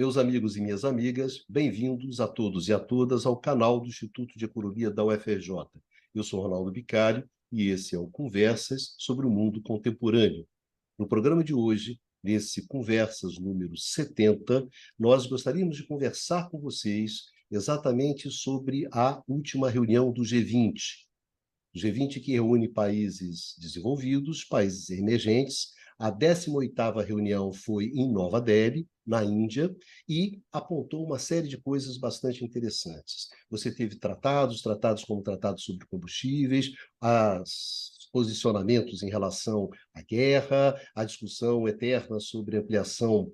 Meus amigos e minhas amigas, bem-vindos a todos e a todas ao canal do Instituto de Economia da UFRJ. Eu sou Ronaldo Bicário e esse é o Conversas sobre o Mundo Contemporâneo. No programa de hoje, nesse Conversas número 70, nós gostaríamos de conversar com vocês exatamente sobre a última reunião do G20. O G20 que reúne países desenvolvidos, países emergentes. A 18ª reunião foi em Nova Delhi, na Índia, e apontou uma série de coisas bastante interessantes. Você teve tratados como tratados sobre combustíveis, os posicionamentos em relação à guerra, a discussão eterna sobre ampliação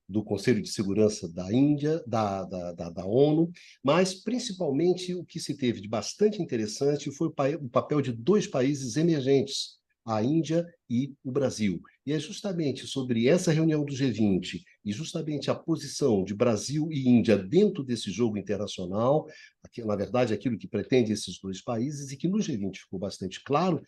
do Conselho de Segurança da Índia, da ONU, mas principalmente o que se teve de bastante interessante foi o papel de dois países emergentes, a Índia e o Brasil. E é justamente sobre essa reunião do G20 e justamente a posição de Brasil e Índia dentro desse jogo internacional, na verdade, aquilo que pretende esses dois países, e que no G20 ficou bastante claro,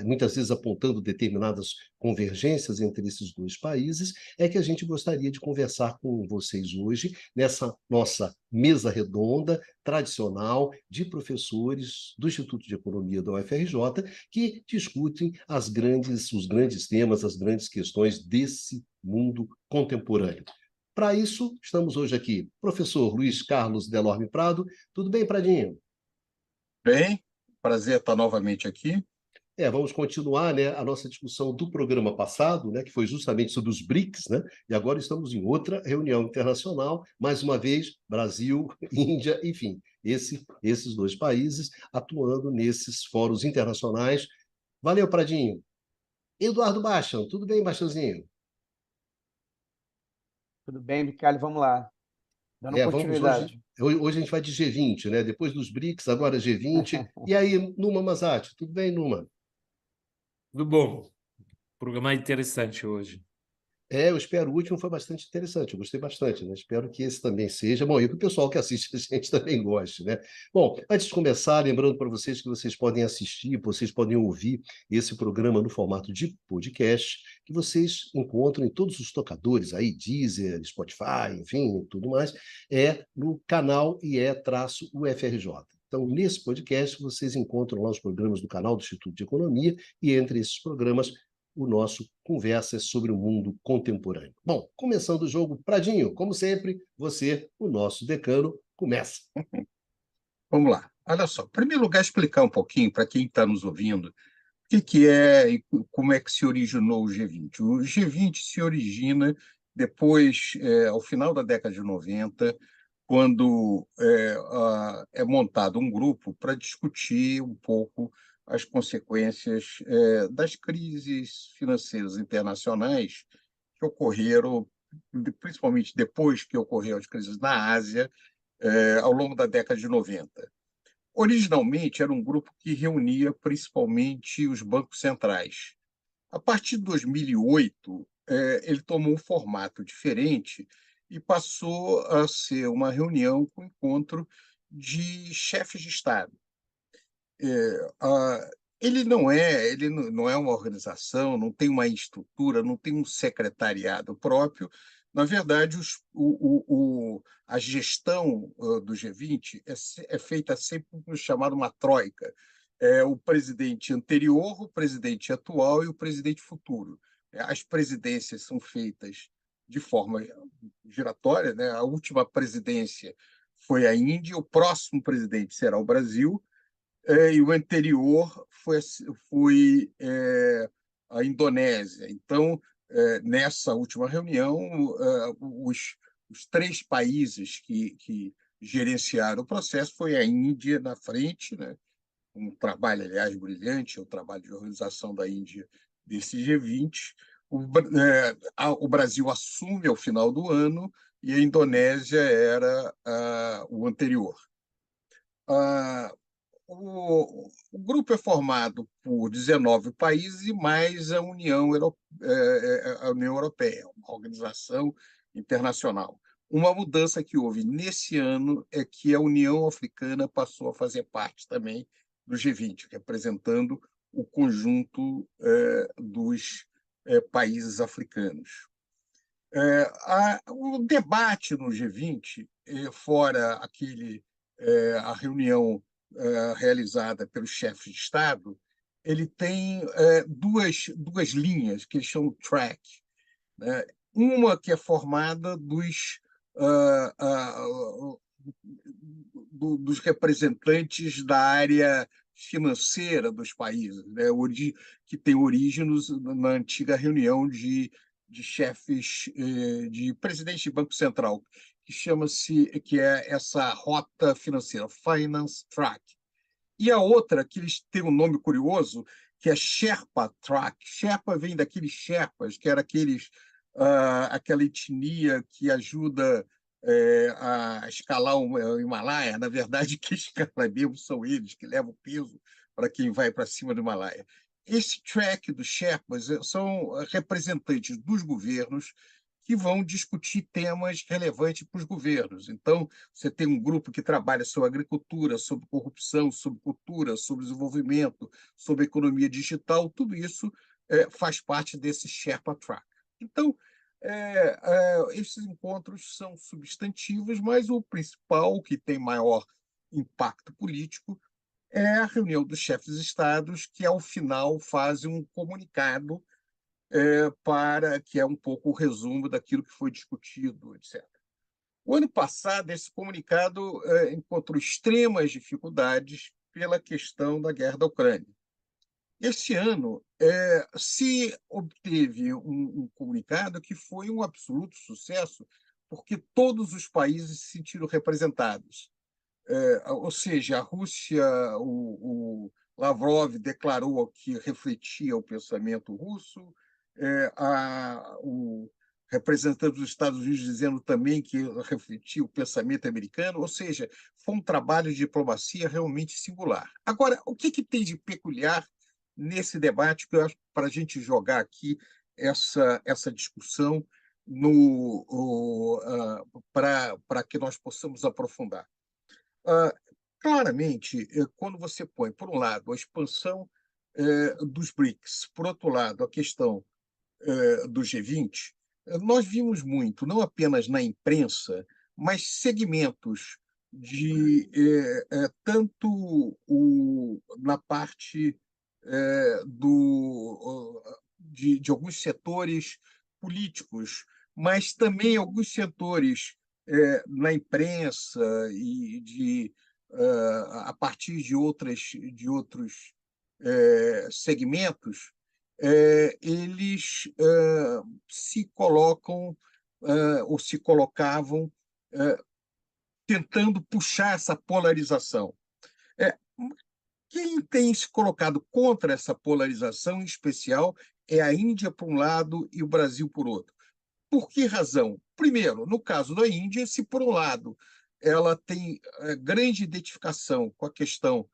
muitas vezes apontando determinadas convergências entre esses dois países, é que a gente gostaria de conversar com vocês hoje, nessa nossa mesa redonda, tradicional, de professores do Instituto de Economia da UFRJ, que discutem os grandes temas, as grandes questões desse mundo contemporâneo. Para isso, estamos hoje aqui, professor Luiz Carlos Delorme Prado. Tudo bem, Pradinho? Bem, prazer estar novamente aqui. Vamos continuar, né, a nossa discussão do programa passado, né, que foi justamente sobre os BRICS, né, e agora estamos em outra reunião internacional, mais uma vez, Brasil, Índia, enfim, esses dois países atuando nesses fóruns internacionais. Valeu, Pradinho. Eduardo Bachan, tudo bem, Bachanzinho? Tudo bem, Bicalho? Vamos lá. Dando Vamos hoje. continuidade. Hoje a gente vai de G20, né? Depois dos BRICS, agora G20. E aí, Numa Mazati, tudo bem, Numa? Tudo bom. Programa interessante hoje. Eu espero. O último foi bastante interessante, eu gostei bastante, né? Espero que esse também seja. Bom, e que o pessoal que assiste a gente também goste, né? Bom, antes de começar, lembrando para vocês que vocês podem assistir, vocês podem ouvir esse programa no formato de podcast, que vocês encontram em todos os tocadores aí, Deezer, Spotify, enfim, tudo mais, no canal IE-UFRJ. Então, nesse podcast, vocês encontram lá os programas do canal do Instituto de Economia, e entre esses programas, o nosso Conversas sobre o Mundo Contemporâneo. Bom, começando o jogo, Pradinho, como sempre, você, o nosso decano, começa. Vamos lá. Olha só, em primeiro lugar, explicar um pouquinho para quem está nos ouvindo o que é e como é que se originou o G20. O G20 se origina depois, ao final da década de 90, quando é montado um grupo para discutir um pouco as consequências das crises financeiras internacionais que ocorreram, principalmente depois que ocorreram as crises na Ásia, ao longo da década de 90. Originalmente, era um grupo que reunia principalmente os bancos centrais. A partir de 2008, ele tomou um formato diferente e passou a ser uma reunião com encontro de chefes de Estado. Ele não é uma organização, não tem uma estrutura, não tem um secretariado próprio. Na verdade, a gestão do G20 é feita sempre por chamar uma troika. O presidente anterior, o presidente atual e o presidente futuro. As presidências são feitas de forma giratória, né? A última presidência foi a Índia, o próximo presidente será o Brasil, e o anterior foi a Indonésia. Então, nessa última reunião, os três países que gerenciaram o processo foi a Índia na frente, né? Um trabalho, aliás, brilhante, o trabalho de organização da Índia desse G20. O Brasil assume ao final do ano e a Indonésia era o anterior. O grupo é formado por 19 países e mais a a União Europeia, uma organização internacional. Uma mudança que houve nesse ano é que a União Africana passou a fazer parte também do G20, representando o conjunto dos países africanos. O debate no G20, fora a reunião realizada pelos chefes de Estado, ele tem duas linhas que eles chamam track, né? Uma que é formada dos representantes da área financeira dos países, né? Que tem origem na antiga reunião de chefes, de presidente de Banco Central, que é essa rota financeira, Finance Track. E a outra, que eles têm um nome curioso, que é Sherpa Track. Sherpa vem daqueles Sherpas, que era aquela etnia que ajuda a escalar o Himalaia. Na verdade, quem escala mesmo são eles, que levam peso para quem vai para cima do Himalaia. Esse track dos Sherpas são representantes dos governos que vão discutir temas relevantes para os governos. Então, você tem um grupo que trabalha sobre agricultura, sobre corrupção, sobre cultura, sobre desenvolvimento, sobre economia digital, tudo isso faz parte desse Sherpa Track. Então, esses encontros são substantivos, mas o principal, que tem maior impacto político, é a reunião dos chefes de estados, que, ao final, fazem um comunicado que é um pouco o resumo daquilo que foi discutido, etc. O ano passado, esse comunicado encontrou extremas dificuldades pela questão da guerra da Ucrânia. Este ano, se obteve um comunicado que foi um absoluto sucesso, porque todos os países se sentiram representados. Ou seja, a Rússia, o Lavrov declarou que refletia o pensamento russo, o representante dos Estados Unidos dizendo também que refletia o pensamento americano, ou seja, foi um trabalho de diplomacia realmente singular. Agora, o que tem de peculiar nesse debate, que eu acho para a gente jogar aqui essa discussão para que nós possamos aprofundar? Claramente, quando você põe, por um lado, a expansão dos BRICS, por outro lado, a questão do G20, nós vimos muito, não apenas na imprensa, mas segmentos tanto na parte de alguns setores políticos, mas também alguns setores na imprensa e a partir de outros segmentos, eles se colocam ou se colocavam tentando puxar essa polarização. Quem tem se colocado contra essa polarização, em especial, é a Índia por um lado e o Brasil por outro. Por que razão? Primeiro, no caso da Índia, se por um lado ela tem grande identificação com a questão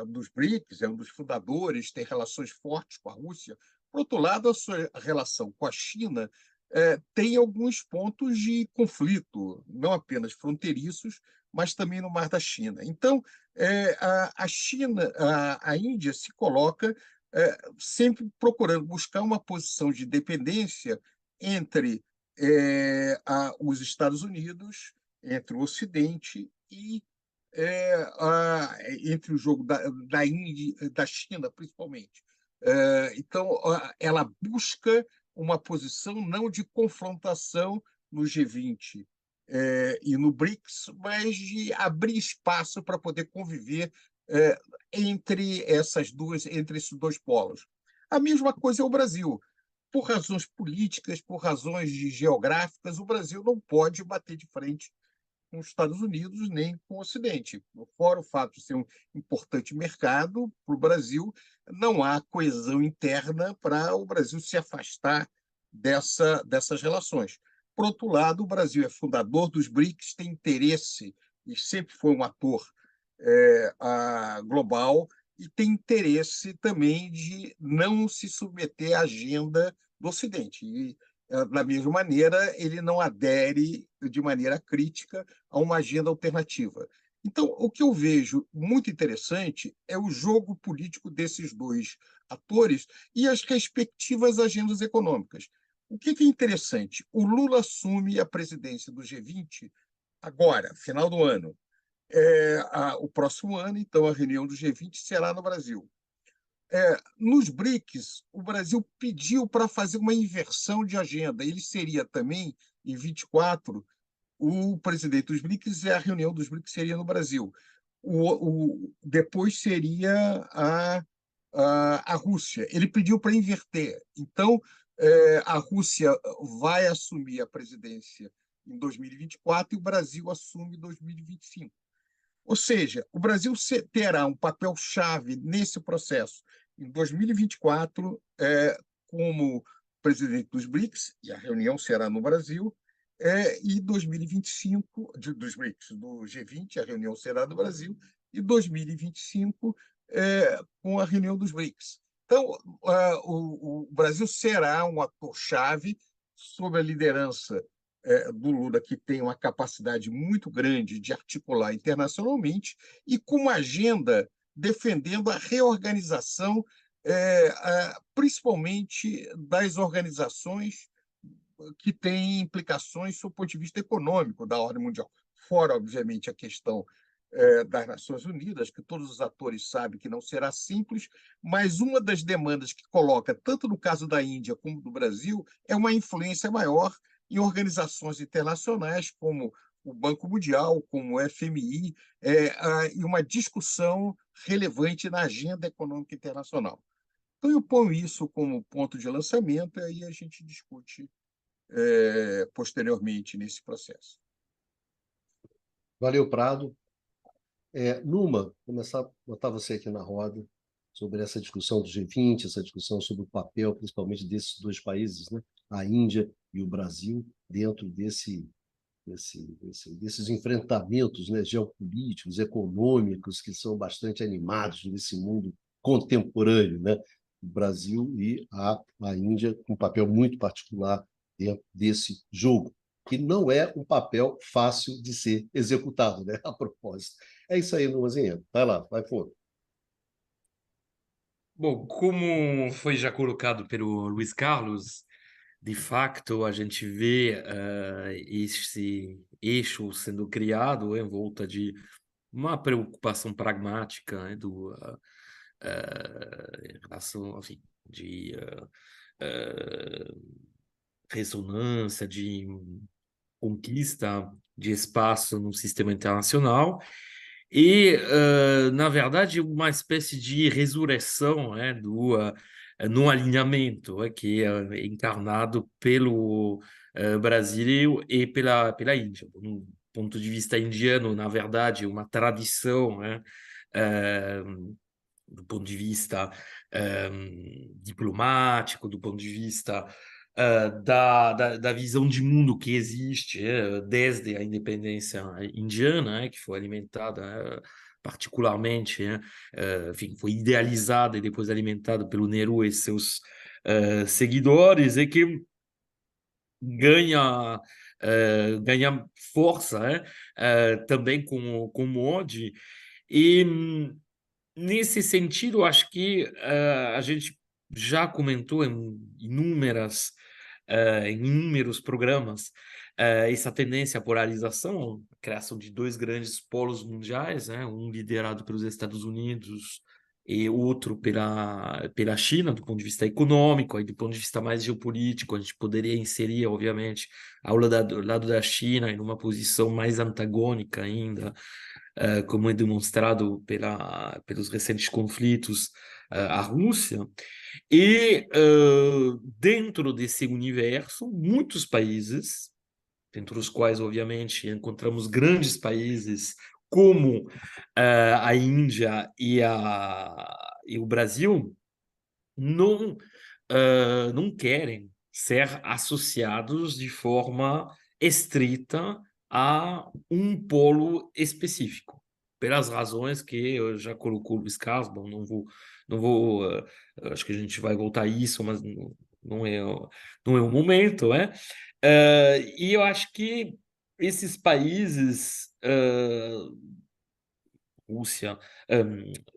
dos BRICS, é um dos fundadores, tem relações fortes com a Rússia. Por outro lado, a sua relação com a China tem alguns pontos de conflito, não apenas fronteiriços, mas também no Mar da China. Então, a Índia se coloca sempre procurando buscar uma posição de dependência entre os Estados Unidos, entre o Ocidente e entre o jogo da Índia, da China, principalmente. Então, ela busca uma posição não de confrontação no G20 e no BRICS, mas de abrir espaço para poder conviver entre esses dois polos. A mesma coisa é o Brasil. Por razões políticas, por razões geográficas, o Brasil não pode bater de frente com os Estados Unidos nem com o Ocidente. Fora o fato de ser um importante mercado para o Brasil, não há coesão interna para o Brasil se afastar dessas relações. Por outro lado, o Brasil é fundador dos BRICS, tem interesse, e sempre foi um ator global, e tem interesse também de não se submeter à agenda do Ocidente. E, da mesma maneira, ele não adere de maneira crítica a uma agenda alternativa. Então, o que eu vejo muito interessante é o jogo político desses dois atores e as respectivas agendas econômicas. O que é interessante? O Lula assume a presidência do G20 agora, final do ano. O próximo ano, então, a reunião do G20 será no Brasil. Nos BRICS, o Brasil pediu para fazer uma inversão de agenda. Ele seria também, em 24, o presidente dos BRICS, e a reunião dos BRICS seria no Brasil. Depois seria a Rússia. Ele pediu para inverter. Então, a Rússia vai assumir a presidência em 2024 e o Brasil assume em 2025. Ou seja, o Brasil terá um papel-chave nesse processo em 2024, como presidente dos BRICS, e a reunião será no Brasil, e 2025, dos BRICS, do G20, a reunião será no Brasil, e 2025, com a reunião dos BRICS. Então, o Brasil será um ator-chave sob a liderança do Lula, que tem uma capacidade muito grande de articular internacionalmente, e com uma agenda defendendo a reorganização, principalmente das organizações que têm implicações do ponto de vista econômico da ordem mundial. Fora, obviamente, a questão das Nações Unidas, que todos os atores sabem que não será simples, mas uma das demandas que coloca, tanto no caso da Índia como do Brasil, é uma influência maior em organizações internacionais como o Banco Mundial, como o FMI, e uma discussão relevante na agenda econômica internacional. Então, eu ponho isso como ponto de lançamento e aí a gente discute posteriormente nesse processo. Valeu, Prado. Numa, começar a botar você aqui na roda sobre essa discussão do G20, essa discussão sobre o papel, principalmente desses dois países, né? A Índia e o Brasil, dentro desses enfrentamentos, né, geopolíticos, econômicos, que são bastante animados nesse mundo contemporâneo, né? O Brasil e a Índia, com um papel muito particular dentro desse jogo, que não é um papel fácil de ser executado, né? A propósito. É isso aí, Numazinha. Vai lá, vai fundo. Bom, como foi já colocado pelo Luiz Carlos, de facto a gente vê esse eixo sendo criado em volta de uma preocupação pragmática, né, em relação, enfim, de ressonância, de conquista de espaço no sistema internacional e, na verdade, uma espécie de ressurreição, né, no alinhamento, que é encarnado pelo Brasil e pela Índia. Do ponto de vista indiano, na verdade, uma tradição, né, do ponto de vista diplomático, do ponto de vista da visão de mundo que existe desde a independência indiana, que foi alimentada particularmente, enfim, foi idealizada e depois alimentada pelo Nehru e seus seguidores, e que ganha força também com Modi. E nesse sentido, acho que a gente já comentou em inúmeros programas essa tendência à polarização, a criação de dois grandes polos mundiais, né? Um liderado pelos Estados Unidos e outro pela China, do ponto de vista econômico, e do ponto de vista mais geopolítico, a gente poderia inserir, obviamente, ao lado da China em uma posição mais antagônica ainda, como é demonstrado pelos recentes conflitos, a Rússia. E dentro desse universo, muitos países, dentre os quais, obviamente, encontramos grandes países como a Índia e o Brasil, não querem ser associados de forma estrita a um polo específico, pelas razões que eu já colocou o Luiz Carlos. Bom, não vou, acho que a gente vai voltar a isso, mas não é o momento, né? E eu acho que esses países, Rússia,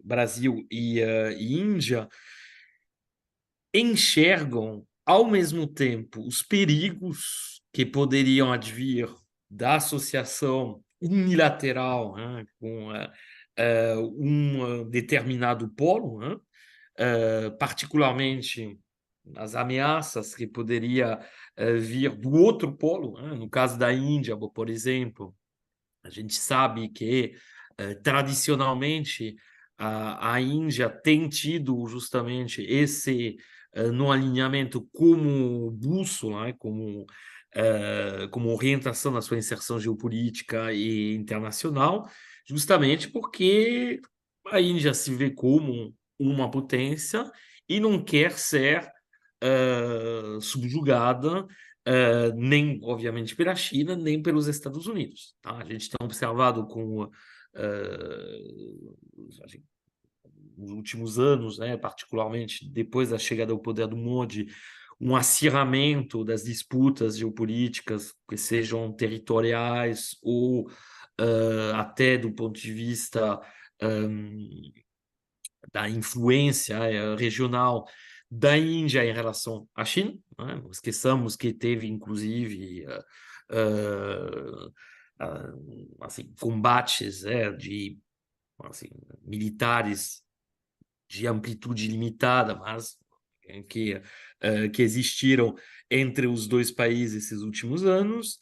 Brasil e Índia, enxergam ao mesmo tempo, os perigos que poderiam advir da associação unilateral, né, com um determinado polo, né, particularmente as ameaças que poderia vir do outro polo, né, no caso da Índia, por exemplo. A gente sabe que, tradicionalmente, a Índia tem tido justamente esse no alinhamento como bússola, né, como orientação na sua inserção geopolítica e internacional, justamente porque a Índia se vê como uma potência e não quer ser subjugada nem, obviamente, pela China, nem pelos Estados Unidos. Tá? A gente tem observado assim, nos últimos anos, né, particularmente depois da chegada ao poder do Modi, um acirramento das disputas geopolíticas, que sejam territoriais ou até do ponto de vista da influência regional da Índia em relação à China. Né? Não esqueçamos que teve, inclusive, assim, combates de assim, militares de amplitude limitada, mas que existiram entre os dois países esses últimos anos.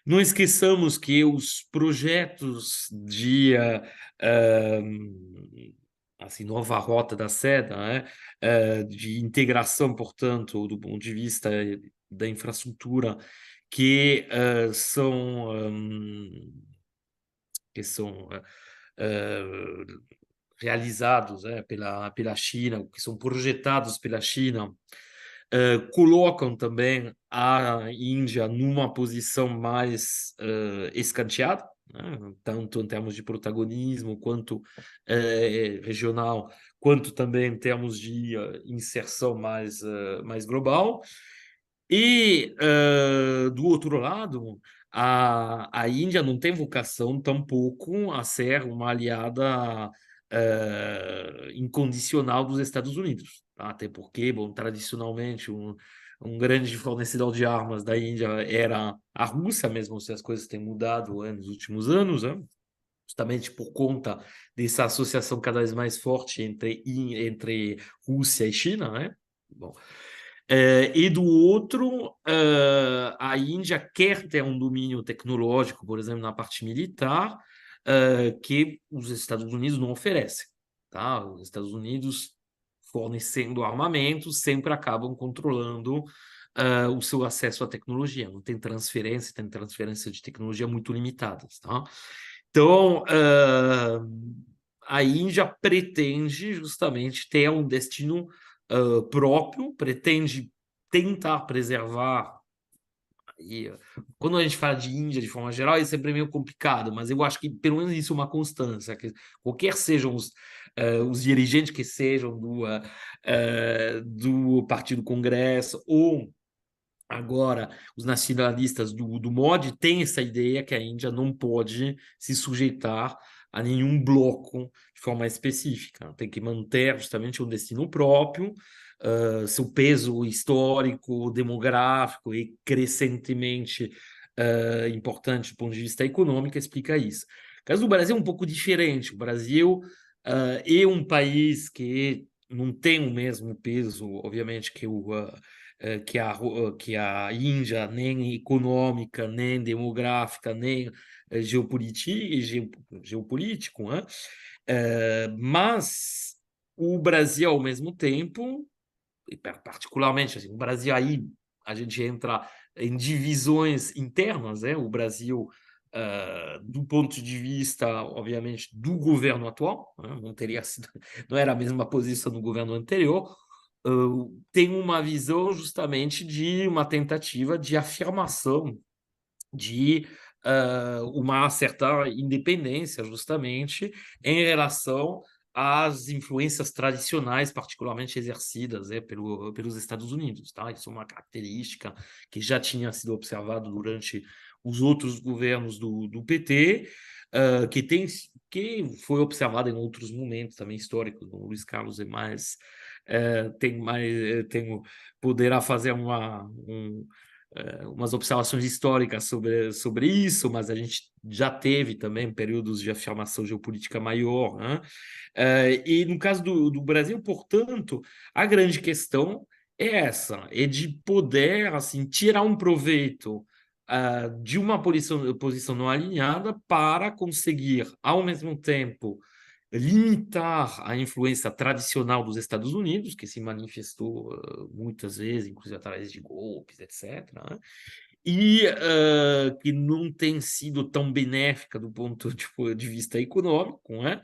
Não esqueçamos que os projetos de assim, nova rota da seda, né, de integração, portanto, do ponto de vista da infraestrutura, que são realizados pela China, que são projetados pela China, colocam também a Índia numa posição mais escanteada, né? Tanto em termos de protagonismo, quanto regional, quanto também em termos de inserção mais global. E, do outro lado, a Índia não tem vocação tampouco a ser uma aliada incondicional dos Estados Unidos. Tá? Até porque, bom, tradicionalmente, um grande fornecedor de armas da Índia era a Rússia, mesmo se as coisas têm mudado nos últimos anos, né? Justamente por conta dessa associação cada vez mais forte entre Rússia e China, né? Bom, e do outro, a Índia quer ter um domínio tecnológico, por exemplo, na parte militar, que os Estados Unidos não oferecem. Tá? Os Estados Unidos, fornecendo armamentos, sempre acabam controlando o seu acesso à tecnologia. Não tem transferência de tecnologia muito limitadas. Tá? Então, a Índia pretende justamente ter um destino próprio, pretende tentar preservar. E, quando a gente fala de Índia de forma geral, é sempre meio complicado, mas eu acho que pelo menos isso é uma constância, que qualquer sejam os dirigentes que sejam do Partido Congresso ou agora os nacionalistas do Modi têm essa ideia que a Índia não pode se sujeitar a nenhum bloco de forma específica. Tem que manter justamente um destino próprio, seu peso histórico, demográfico e crescentemente importante do ponto de vista econômico explica isso. O caso do Brasil é um pouco diferente. O Brasil é um país que não tem o mesmo peso, obviamente, que a Índia, nem econômica, nem demográfica, nem geopolítico, né? Mas o Brasil, ao mesmo tempo, e particularmente assim, o Brasil aí a gente entra em divisões internas, né? O Brasil, do ponto de vista, obviamente, do governo atual, né? Não era a mesma posição do governo anterior, tem uma visão justamente de uma tentativa de afirmação de uma certa independência, justamente, em relação às influências tradicionais, particularmente exercidas pelos Estados Unidos. Tá? Isso é uma característica que já tinha sido observada durante os outros governos do PT, que foi observada em outros momentos também históricos. O Luiz Carlos é mais poderá fazer umas observações históricas sobre isso, mas a gente já teve também períodos de afirmação geopolítica maior, né? E no caso do Brasil, portanto, a grande questão é essa, é de poder assim, tirar um proveito de uma posição não alinhada para conseguir, ao mesmo tempo, limitar a influência tradicional dos Estados Unidos, que se manifestou muitas vezes, inclusive através de golpes, etc., né? E que não tem sido tão benéfica do ponto de vista econômico, né?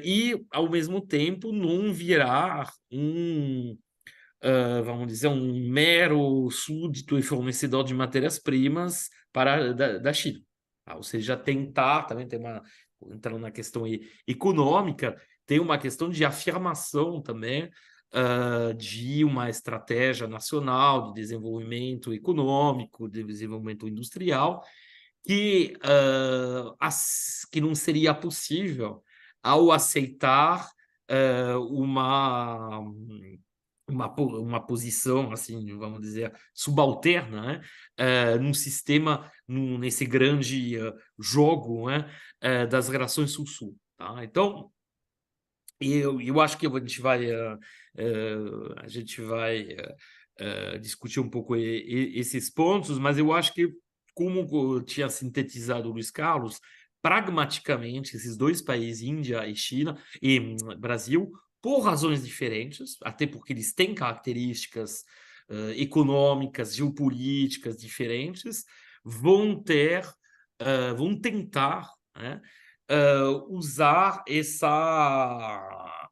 E, ao mesmo tempo, não virar vamos dizer, um mero súdito e fornecedor de matérias-primas da China. Ou seja, tentar, também tem entrando na questão econômica, tem uma questão de afirmação também de uma estratégia nacional de desenvolvimento econômico, de desenvolvimento industrial, que não seria possível ao aceitar uma posição, assim, vamos dizer, subalterna, né? Num sistema, nesse grande jogo, né? Das relações Sul-Sul. Tá? Então, eu acho que a gente vai discutir um pouco esses pontos, mas eu acho que, como tinha sintetizado o Luiz Carlos, pragmaticamente, esses dois países, Índia e China, e Brasil, por razões diferentes, até porque eles têm características econômicas, geopolíticas diferentes, vão tentar, né, usar essa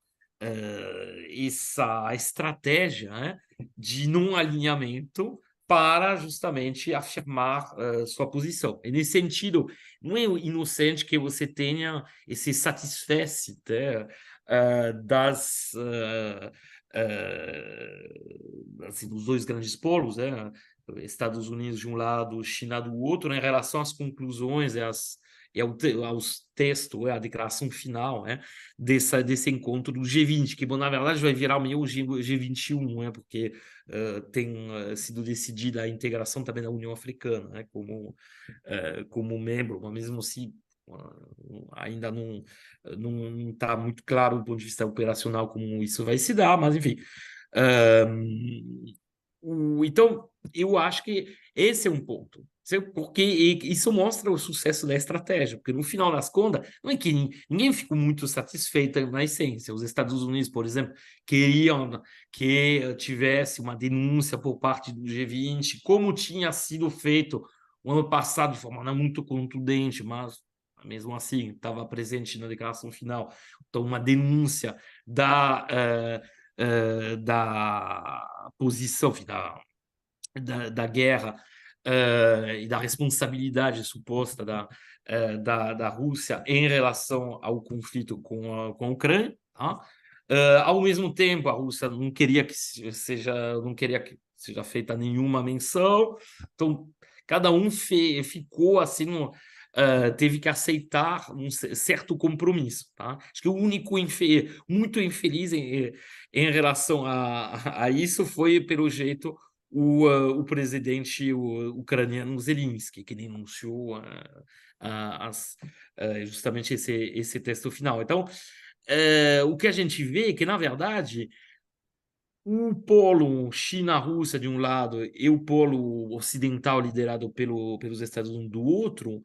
estratégia, né, de não alinhamento para justamente afirmar sua posição. E nesse sentido, não é inocente que você tenha esse satisfece assim, dos dois grandes polos, né? Estados Unidos de um lado, China do outro, né? Em relação às conclusões aos textos, a declaração final, né? desse encontro do G20, que, bom, na verdade, vai virar meio o G21, né? Porque tem sido decidida a integração também da União Africana, né? Como membro, mas mesmo assim ainda não está muito claro do ponto de vista operacional como isso vai se dar, mas enfim. Então, eu acho que esse é um ponto, porque isso mostra o sucesso da estratégia, porque no final das contas, não é que ninguém ficou muito satisfeito na essência. Os Estados Unidos, por exemplo, queriam que tivesse uma denúncia por parte do G20, como tinha sido feito o ano passado, de forma não muito contundente, mas mesmo assim estava presente na declaração final. Então, uma denúncia da posição, da guerra e da responsabilidade suposta da Rússia em relação ao conflito com a Ucrânia. Tá? Ao mesmo tempo, a Rússia não queria que seja feita nenhuma menção, então cada um ficou assim teve que aceitar um certo compromisso. Tá? Acho que o único muito infeliz em relação a isso foi, pelo jeito, o presidente ucraniano Zelensky, que denunciou justamente esse texto final. Então, o que a gente vê é que, na verdade, o polo China-Rússia de um lado e o polo ocidental liderado pelos Estados Unidos do outro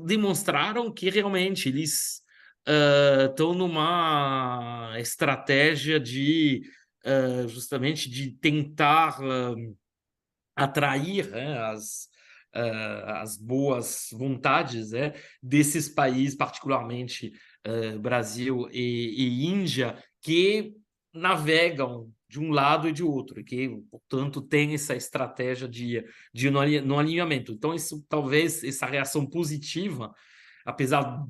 demonstraram que realmente eles estão numa estratégia de justamente de tentar atrair as boas vontades desses países, particularmente Brasil e Índia, que navegam de um lado e de outro, e que, portanto, tem essa estratégia de não alinhamento. Então, isso talvez essa reação positiva, apesar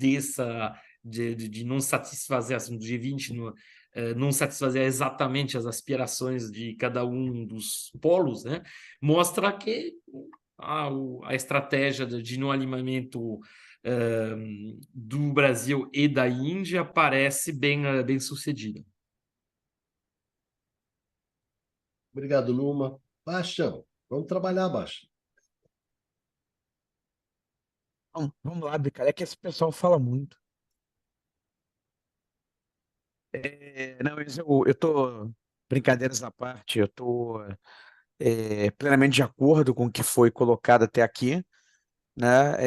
de não satisfazer assim, do G20, não satisfazer exatamente as aspirações de cada um dos polos, né? Mostra que a estratégia de não alinhamento do Brasil e da Índia parece bem sucedida. Obrigado, Numa. Bastião, vamos trabalhar, Bastião. Vamos lá, Bicalho. É que esse pessoal fala muito. Não, mas eu tô, brincadeiras à parte, eu tô plenamente de acordo com o que foi colocado até aqui, né?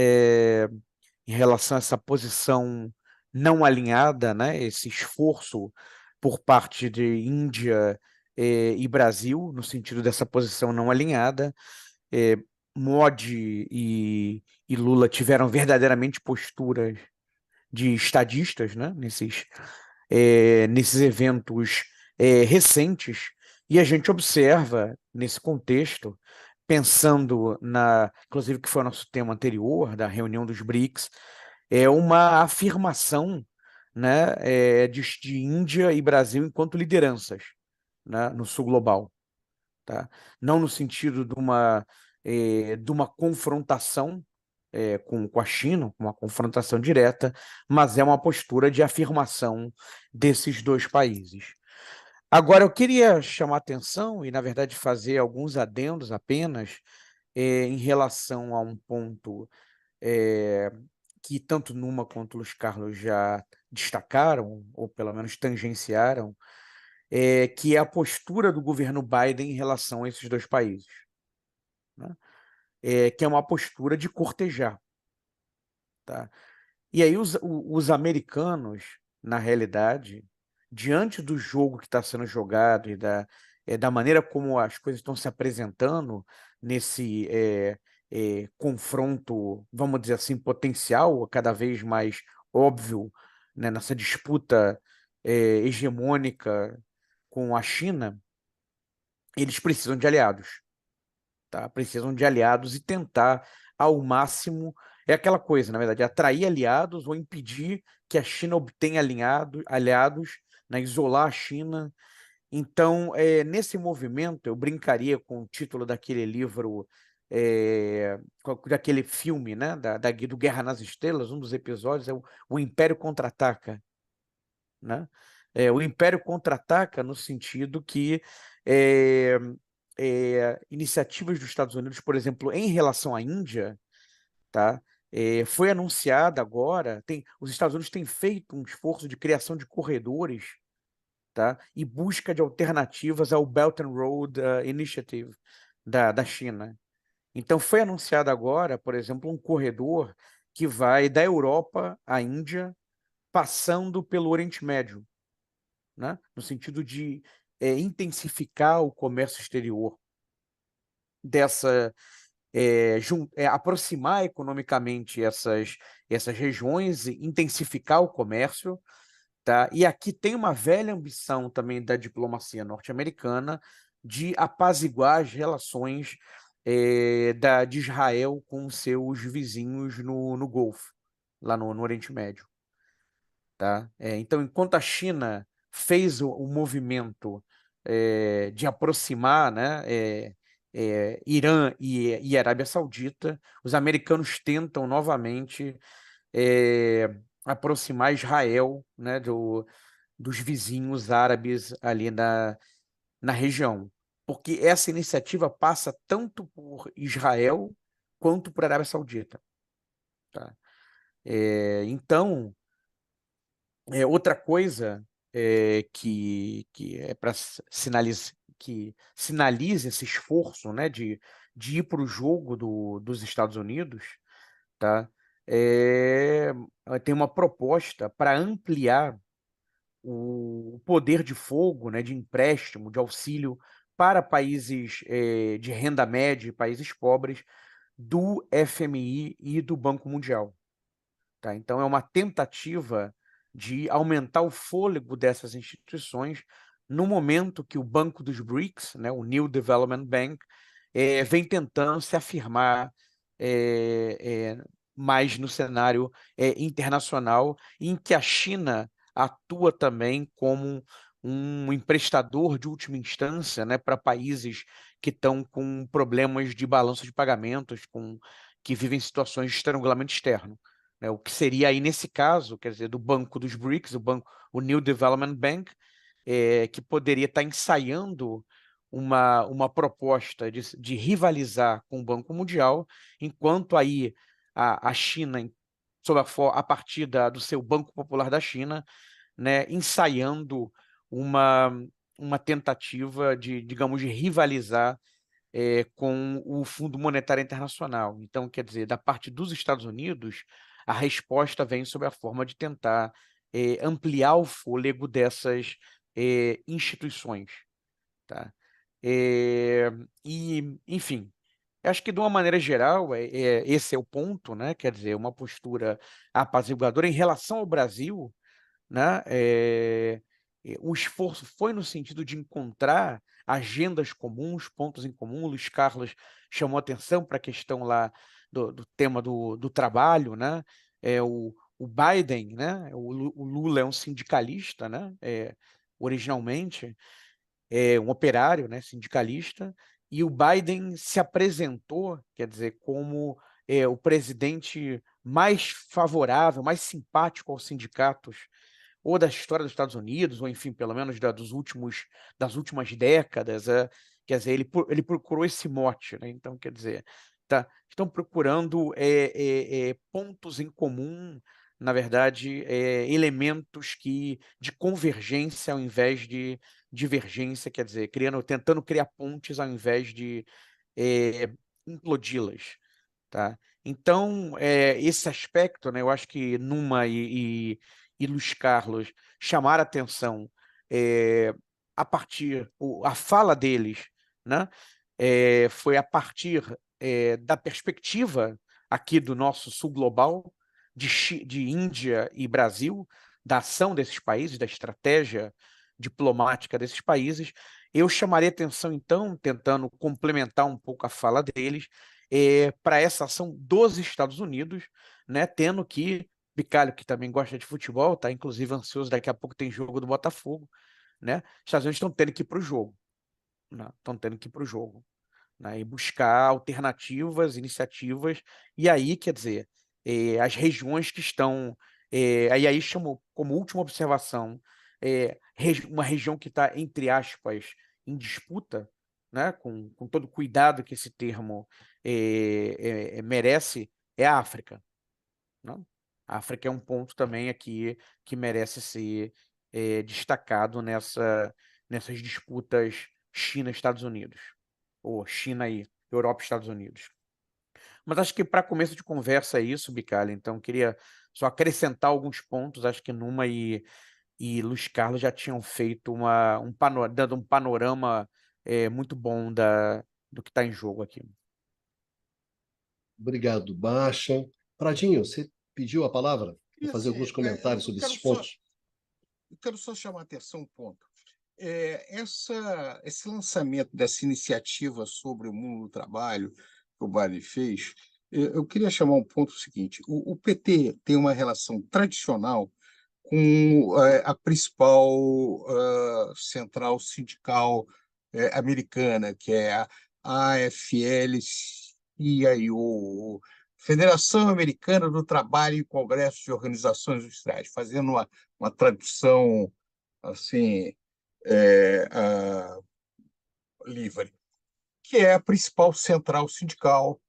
Em relação a essa posição não alinhada, né? Esse esforço por parte de Índia e Brasil, no sentido dessa posição não alinhada. É, Modi e Lula tiveram verdadeiramente posturas de estadistas, né? Nesses eventos recentes, e a gente observa nesse contexto, pensando inclusive que foi o nosso tema anterior, da reunião dos BRICS, é uma afirmação, né, de Índia e Brasil enquanto lideranças, né, no sul global, tá? Não no sentido de uma confrontação com a China, uma confrontação direta, mas é uma postura de afirmação desses dois países. Agora, eu queria chamar atenção e, na verdade, fazer alguns adendos apenas em relação a um ponto que tanto Numa quanto Luiz Carlos já destacaram, ou pelo menos tangenciaram, que é a postura do governo Biden em relação a esses dois países, né? Que é uma postura de cortejar, tá? E aí os americanos, na realidade, diante do jogo que está sendo jogado e da maneira como as coisas estão se apresentando nesse confronto, vamos dizer assim, potencial, cada vez mais óbvio, né, nessa disputa hegemônica com a China, eles precisam de aliados, tá? Precisam de aliados e tentar ao máximo, é aquela coisa, na verdade, atrair aliados ou impedir que a China obtenha aliados, né, isolar a China. Então, nesse movimento, eu brincaria com o título daquele livro, daquele filme, né, do Guerra nas Estrelas, um dos episódios é o Império Contra-Ataca, né? O Império Contra-Ataca no sentido que é, iniciativas dos Estados Unidos, por exemplo, em relação à Índia, tá? Foi anunciada agora, os Estados Unidos têm feito um esforço de criação de corredores, tá? E busca de alternativas ao Belt and Road Initiative da China. Então, foi anunciado agora, por exemplo, um corredor que vai da Europa à Índia, passando pelo Oriente Médio, né? No sentido de intensificar o comércio exterior, aproximar economicamente essas regiões, e intensificar o comércio, tá? E aqui tem uma velha ambição também da diplomacia norte-americana de apaziguar as relações de Israel com seus vizinhos no Golfo, lá no Oriente Médio, tá? Então, enquanto a China fez o movimento de aproximar, né, Irã e Arábia Saudita, os americanos tentam novamente aproximar Israel, né, dos vizinhos árabes ali na região, porque essa iniciativa passa tanto por Israel quanto por Arábia Saudita, tá? Então, outra coisa que é para que sinalize esse esforço, né, de ir para o jogo dos Estados Unidos, tá? Tem uma proposta para ampliar o poder de fogo, né, de empréstimo, de auxílio para países de renda média, países pobres, do FMI e do Banco Mundial. Tá? Então, é uma tentativa de aumentar o fôlego dessas instituições no momento que o Banco dos BRICS, né, o New Development Bank, vem tentando se afirmar mais no cenário internacional, em que a China atua também como um emprestador de última instância, né, para países que estão com problemas de balanço de pagamentos, que vivem situações de estrangulamento externo. né, o que seria aí, nesse caso, quer dizer, do Banco dos BRICS, o New Development Bank, que poderia estar ensaiando uma proposta de rivalizar com o Banco Mundial, enquanto aí a China, a partir do seu Banco Popular da China, né, ensaiando uma, uma tentativa digamos, de rivalizar com o Fundo Monetário Internacional. Então, quer dizer, da parte dos Estados Unidos, a resposta vem sob a forma de tentar ampliar o fôlego dessas instituições, tá? Enfim, acho que de uma maneira geral, esse é o ponto, né? Quer dizer, uma postura apaziguadora em relação ao Brasil, né? O esforço foi no sentido de encontrar agendas comuns, pontos em comum. O Luiz Carlos chamou atenção para a questão lá do tema do trabalho, né? O Biden, né? O Lula é um sindicalista, né? Originalmente um operário, né? Sindicalista, e o Biden se apresentou, quer dizer, como o presidente mais favorável, mais simpático aos sindicatos ou da história dos Estados Unidos, ou enfim, pelo menos das últimas décadas. Quer dizer, ele procurou esse mote, né? Então, quer dizer, estão procurando pontos em comum, na verdade, elementos de convergência ao invés de divergência, quer dizer, tentando criar pontes ao invés de implodi-las, tá? Então, esse aspecto, né, eu acho que Numa e Luiz Carlos chamaram a atenção a partir, a fala deles, né, foi a partir da perspectiva aqui do nosso sul global, de Índia e Brasil, da ação desses países, da estratégia diplomática desses países. Eu chamaria atenção, então, tentando complementar um pouco a fala deles, para essa ação dos Estados Unidos, né, tendo que Bicalho, que também gosta de futebol, tá inclusive ansioso, daqui a pouco tem jogo do Botafogo, né? Os Estados Unidos estão tendo que ir para o jogo, né? Estão tendo que ir para o jogo, né? E buscar alternativas, iniciativas, e aí, quer dizer, as regiões que estão. Aí chamo como última observação, uma região que está, entre aspas, em disputa, né? Com todo o cuidado que esse termo merece, é a África. Não? A África é um ponto também aqui que merece ser destacado nessas disputas China-Estados Unidos, ou China e Europa e Estados Unidos. Mas acho que para começo de conversa é isso, Bicalho. Então, queria só acrescentar alguns pontos. Acho que Numa e Luiz Carlos já tinham feito dando um panorama muito bom do que está em jogo aqui. Obrigado, Baixa. Pradinho, você pediu a palavra para fazer alguns comentários sobre esses pontos? Eu quero só chamar a atenção um ponto. Esse lançamento dessa iniciativa sobre o mundo do trabalho que o Biden fez, eu queria chamar um ponto seguinte: o PT tem uma relação tradicional com a principal central sindical americana, que é a AFL-CIO, Federação Americana do Trabalho e Congresso de Organizações Industriais, fazendo uma tradução assim livre, que é a principal central sindical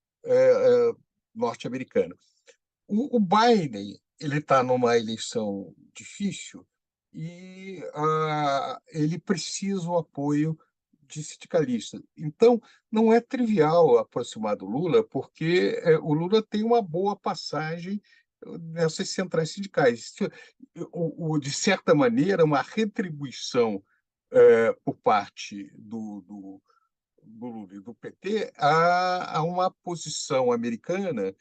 norte-americana. O Biden ele está numa eleição difícil e ele precisa o apoio de sindicalistas. Então, não é trivial aproximar do Lula, porque o Lula tem uma boa passagem nessas centrais sindicais. De certa maneira, uma retribuição por parte do Lula e do PT a uma posição americana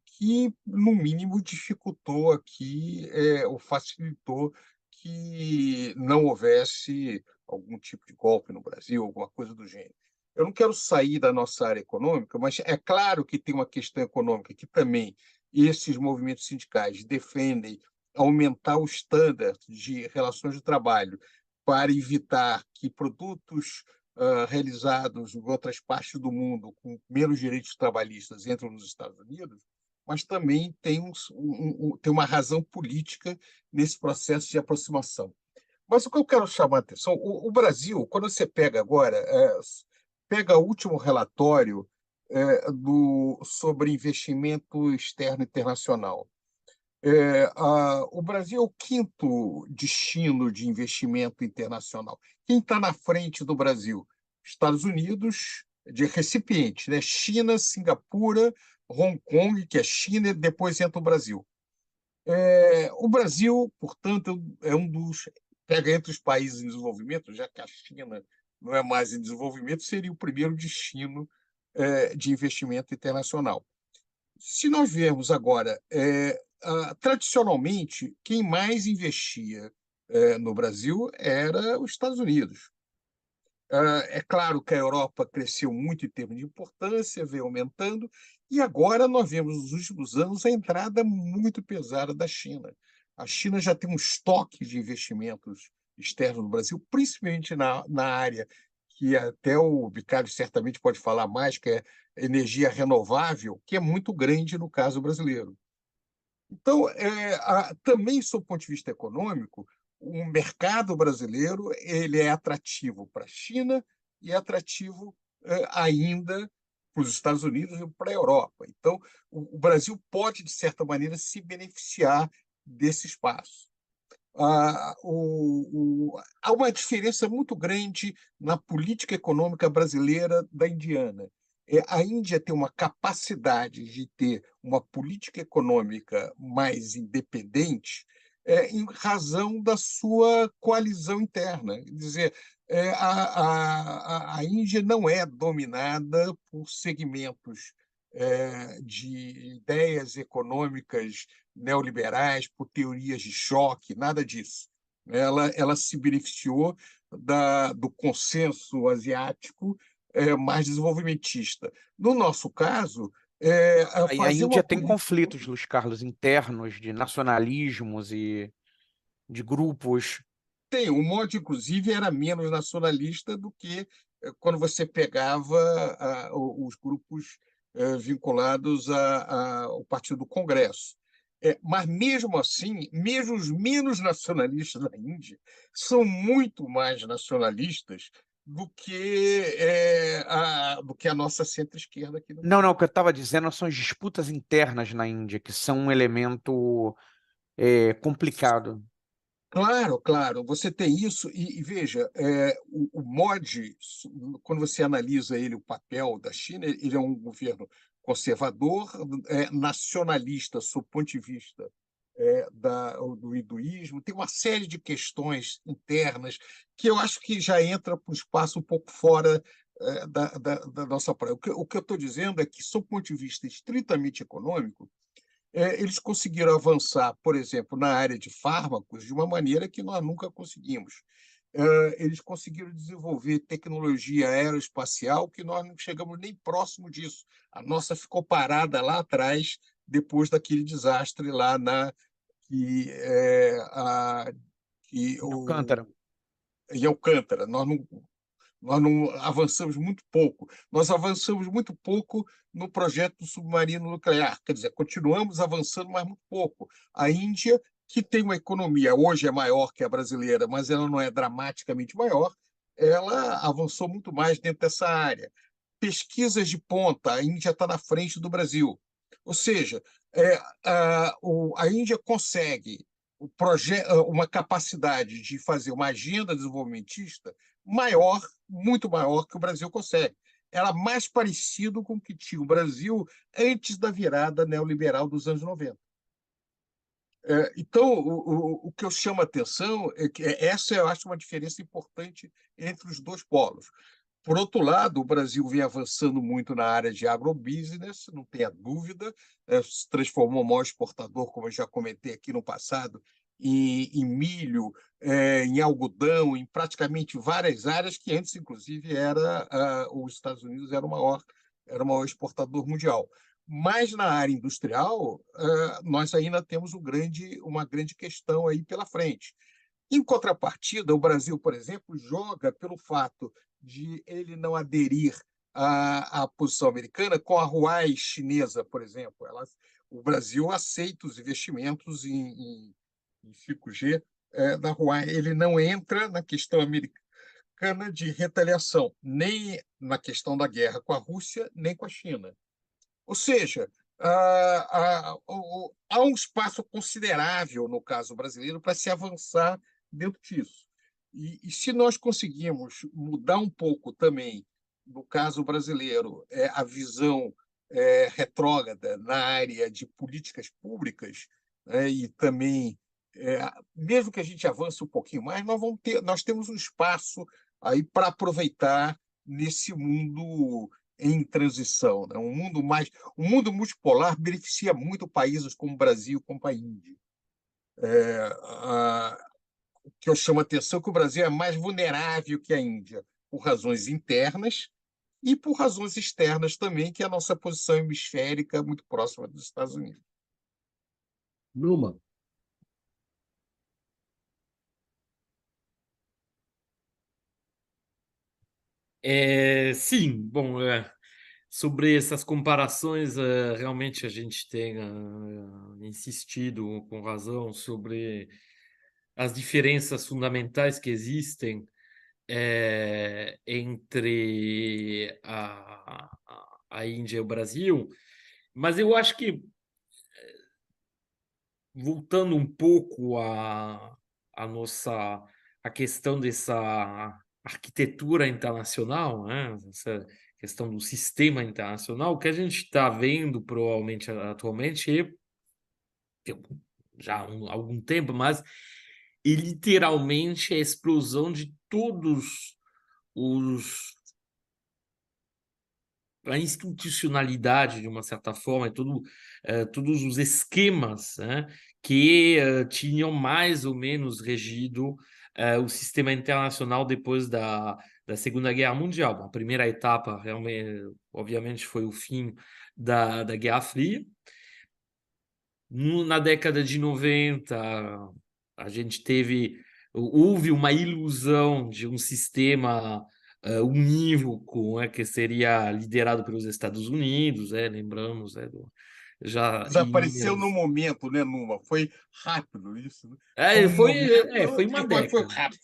que, no mínimo, dificultou aqui, ou facilitou que não houvesse algum tipo de golpe no Brasil, alguma coisa do gênero. Eu não quero sair da nossa área econômica, mas é claro que tem uma questão econômica que também esses movimentos sindicais defendem aumentar o standard de relações de trabalho para evitar que produtos realizados em outras partes do mundo com menos direitos trabalhistas entram nos Estados Unidos. mas também tem uma razão política nesse processo de aproximação. Mas o que eu quero chamar a atenção, o Brasil, quando você pega agora, pega o último relatório sobre investimento externo internacional. O Brasil é o quinto destino de investimento internacional. Quem está na frente do Brasil? Estados Unidos, de recipiente, né? China, Singapura, Hong Kong, que é China, e depois entra o Brasil. O Brasil, portanto, é um dos. Pega entre os países em desenvolvimento, já que a China não é mais em desenvolvimento, seria o primeiro destino de investimento internacional. Se nós vermos agora, tradicionalmente, quem mais investia no Brasil era os Estados Unidos. É claro que a Europa cresceu muito em termos de importância, veio aumentando, e agora nós vemos nos últimos anos a entrada muito pesada da China. A China já tem um estoque de investimentos externos no Brasil, principalmente na área que até o Bicalho certamente pode falar mais, que é energia renovável, que é muito grande no caso brasileiro. Então, também, sob o ponto de vista econômico, o mercado brasileiro ele é atrativo para a China e é atrativo ainda para os Estados Unidos e para a Europa. Então, o Brasil pode, de certa maneira, se beneficiar desse espaço. Há uma diferença muito grande na política econômica brasileira da indiana. A Índia tem uma capacidade de ter uma política econômica mais independente em razão da sua coalizão interna. Quer dizer, a Índia não é dominada por segmentos de ideias econômicas neoliberais, por teorias de choque, nada disso. Ela se beneficiou do consenso asiático mais desenvolvimentista. No nosso caso, E a fazer Índia uma tem política... conflitos, Luiz Carlos, internos de nacionalismos e de grupos. Tem, o modo, inclusive, era menos nacionalista do que quando você pegava os grupos vinculados ao Partido do Congresso. Mas, mesmo assim, mesmo os menos nacionalistas da Índia são muito mais nacionalistas do que a nossa centro-esquerda aqui no Não, Brasil. o que eu estava dizendo são as disputas internas na Índia, que são um elemento complicado. Claro, claro, você tem isso, e veja, o Modi, quando você analisa ele, o papel da China, ele é um governo conservador, nacionalista, sob o ponto de vista do hinduísmo, tem uma série de questões internas que eu acho que já entra para um espaço um pouco fora da nossa praia. O que eu estou dizendo é que, sob o ponto de vista estritamente econômico, eles conseguiram avançar, por exemplo, na área de fármacos de uma maneira que nós nunca conseguimos. Eles conseguiram desenvolver tecnologia aeroespacial que nós não chegamos nem próximo disso. A nossa ficou parada lá atrás, depois daquele desastre lá Alcântara. em Alcântara. Nós não avançamos muito pouco. Nós avançamos muito pouco no projeto do submarino nuclear. Quer dizer, continuamos avançando, mas muito pouco. A Índia, que tem uma economia, hoje é maior que a brasileira, mas ela não é dramaticamente maior, ela avançou muito mais dentro dessa área. Pesquisas de ponta, a Índia está na frente do Brasil. Ou seja, a Índia consegue uma capacidade de fazer uma agenda desenvolvimentista maior, muito maior que o Brasil consegue. Era mais parecido com o que tinha o Brasil antes da virada neoliberal dos anos 90. Então, o que eu chamo a atenção é que essa eu acho uma diferença importante entre os dois polos. Por outro lado, o Brasil vem avançando muito na área de agrobusiness, não tenha dúvida, se transformou o maior exportador, como eu já comentei aqui no passado, em milho, em algodão, em praticamente várias áreas que antes, inclusive, os Estados Unidos era o maior exportador mundial. Mas na área industrial, nós ainda temos uma grande questão aí pela frente. Em contrapartida, o Brasil, por exemplo, joga pelo fato de ele não aderir à posição americana com a Huawei chinesa, por exemplo. o Brasil aceita os investimentos em 5G da Huawei. Ele não entra na questão americana de retaliação, nem na questão da guerra com a Rússia, nem com a China. Ou seja, há um espaço considerável, no caso brasileiro, para se avançar dentro disso. E se nós conseguirmos mudar um pouco também, no caso brasileiro, a visão retrógrada na área de políticas públicas, e também, mesmo que a gente avance um pouquinho mais, nós temos um espaço aí para aproveitar nesse mundo em transição, né? Um mundo multipolar beneficia muito países como o Brasil, como a Índia. O que eu chamo a atenção é que o Brasil é mais vulnerável que a Índia, por razões internas e por razões externas também, que é a nossa posição hemisférica muito próxima dos Estados Unidos. Numa, Sim, bom, sobre essas comparações, realmente a gente tem insistido com razão sobre as diferenças fundamentais que existem entre a Índia e o Brasil, mas eu acho que, voltando um pouco a questão dessa arquitetura internacional, né? Essa questão do sistema internacional, o que a gente está vendo provavelmente atualmente, já há algum tempo, mas literalmente a explosão de todos os a institucionalidade, de uma certa forma, todos os esquemas, né, que tinham mais ou menos regido o sistema internacional depois da Segunda Guerra Mundial. Bom, a primeira etapa, realmente, obviamente, foi o fim da Guerra Fria. Na década de 90, a gente houve uma ilusão de um sistema unívoco, que seria liderado pelos Estados Unidos, lembramos, já Desapareceu no momento, né, Numa? Foi rápido isso, né? foi uma Mas foi década. rápido.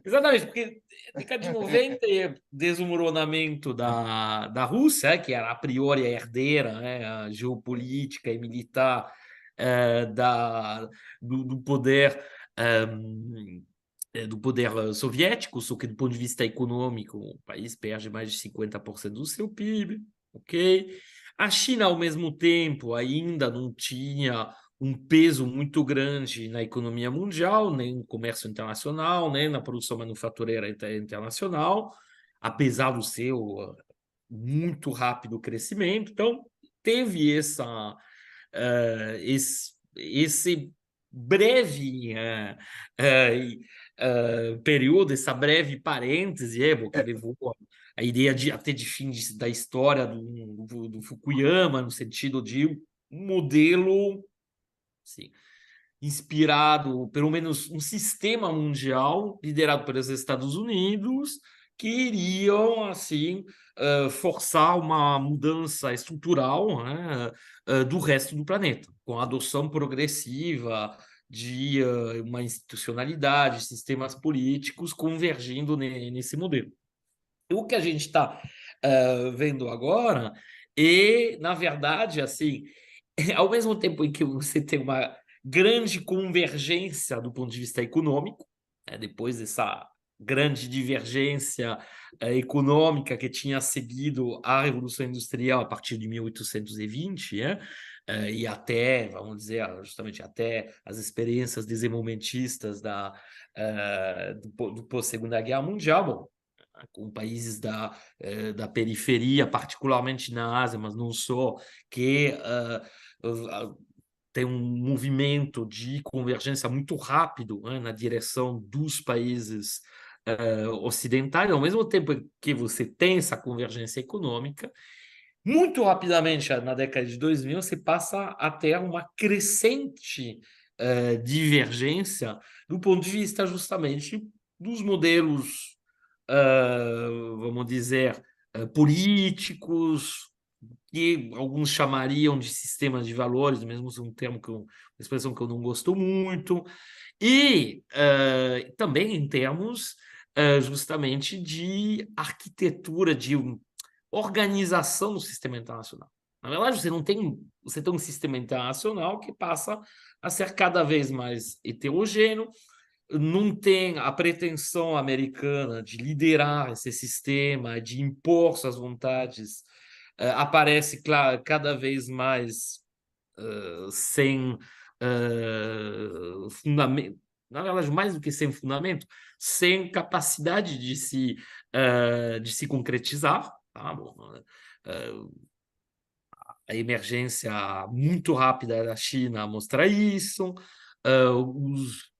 Exatamente, porque década de 90 e desmoronamento da Rússia, que era a priori a herdeira, né, a geopolítica e militar do poder do poder soviético, só que do ponto de vista econômico, o país perde mais de 50% do seu PIB, ok? A China, ao mesmo tempo, ainda não tinha um peso muito grande na economia mundial, nem no comércio internacional, nem na produção manufatureira internacional, apesar do seu muito rápido crescimento. Então, teve esse breve período, essa breve parêntese, que levou a ideia até de fim da história do Fukuyama, no sentido de um modelo assim, inspirado, pelo menos um sistema mundial liderado pelos Estados Unidos, que iriam assim forçar uma mudança estrutural, né, do resto do planeta, com a adoção progressiva de uma institucionalidade, sistemas políticos convergindo nesse modelo. O que a gente está vendo agora é, na verdade, assim, ao mesmo tempo em que você tem uma grande convergência do ponto de vista econômico, depois dessa grande divergência econômica que tinha seguido a Revolução Industrial a partir de 1820, e até, vamos dizer, justamente até as experiências desenvolvimentistas do pós-Segunda Guerra Mundial, bom, com países da periferia, particularmente na Ásia, mas não só, que tem um movimento de convergência muito rápido, né, na direção dos países ocidentais, ao mesmo tempo que você tem essa convergência econômica, muito rapidamente, na década de 2000, você passa a ter uma crescente divergência do ponto de vista justamente dos modelos, vamos dizer, políticos, que alguns chamariam de sistema de valores, mesmo um termo uma expressão que eu não gosto muito, e também em termos justamente de arquitetura, de organização do sistema internacional. Na verdade, você tem um sistema internacional que passa a ser cada vez mais heterogêneo, não tem a pretensão americana de liderar esse sistema, de impor suas vontades, aparece cada vez mais sem fundamento, na verdade, mais do que sem fundamento, sem capacidade de se concretizar. Tá? Bom, a emergência muito rápida da China mostra isso, os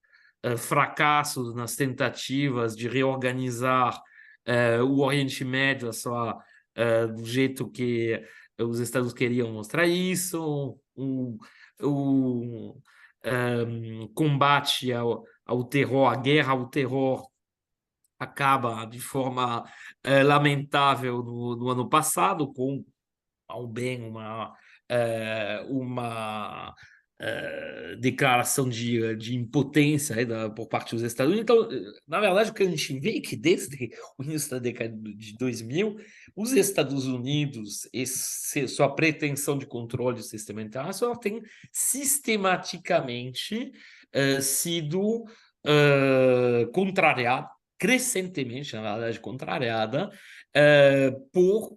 fracassos nas tentativas de reorganizar o Oriente Médio do jeito que os Estados queriam mostrar isso, o combate ao terror, a guerra ao terror acaba de forma lamentável no ano passado, com ao bem uma declaração de impotência por parte dos Estados Unidos. Então, na verdade, o que a gente vê é que desde o início da década de 2000, os Estados Unidos, sua pretensão de controle do sistema internacional tem sistematicamente sido contrariada, crescentemente, na verdade, contrariada por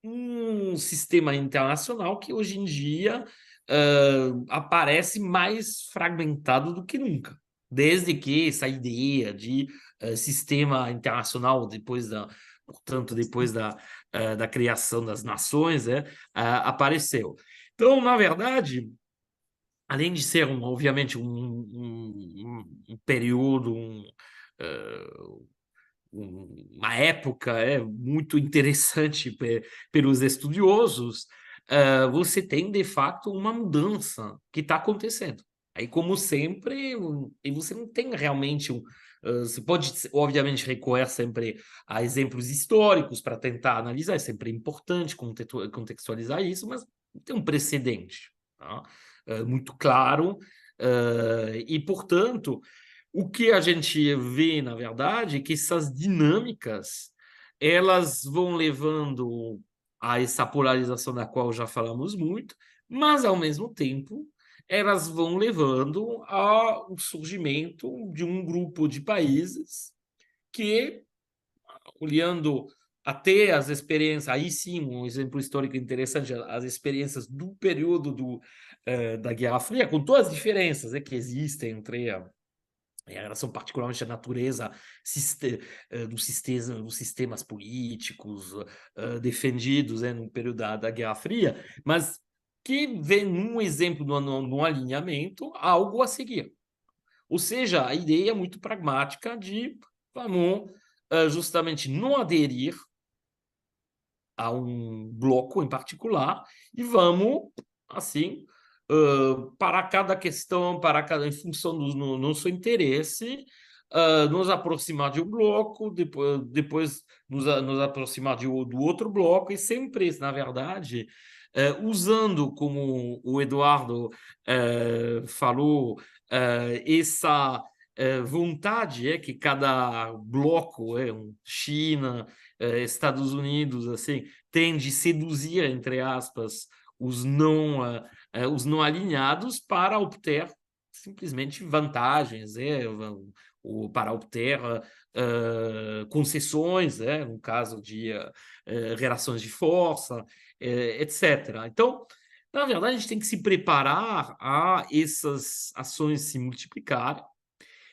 um sistema internacional que hoje em dia aparece mais fragmentado do que nunca. Desde que essa ideia de sistema internacional, portanto, depois da criação das nações, apareceu. Então, na verdade, além de ser, obviamente, um período, uma época muito interessante pelos estudiosos, você tem, de fato, uma mudança que está acontecendo. Aí, como sempre, e você não tem realmente você pode, obviamente, recorrer sempre a exemplos históricos para tentar analisar, é sempre importante contextualizar isso, mas tem um precedente, tá? Muito claro, e, portanto, o que a gente vê, na verdade, é que essas dinâmicas elas vão levando a essa polarização da qual já falamos muito, mas, ao mesmo tempo, elas vão levando ao surgimento de um grupo de países que, olhando até as experiências, aí sim, um exemplo histórico interessante, as experiências do período da Guerra Fria, com todas as diferenças que existem entre em relação particularmente à natureza dos sistemas políticos defendidos no período da Guerra Fria, mas que vê num exemplo, num alinhamento, algo a seguir. Ou seja, a ideia é muito pragmática de vamos justamente não aderir a um bloco em particular e vamos, assim, para cada questão, em função do nosso interesse, nos aproximar de um bloco, depois nos aproximar do outro bloco, e sempre, na verdade, usando, como o Eduardo falou, essa vontade que cada bloco, China, Estados Unidos, assim, tem de seduzir, entre aspas, os não alinhados para obter simplesmente vantagens, para obter concessões, no caso de relações de força, etc. Então, na verdade, a gente tem que se preparar a essas ações se multiplicarem.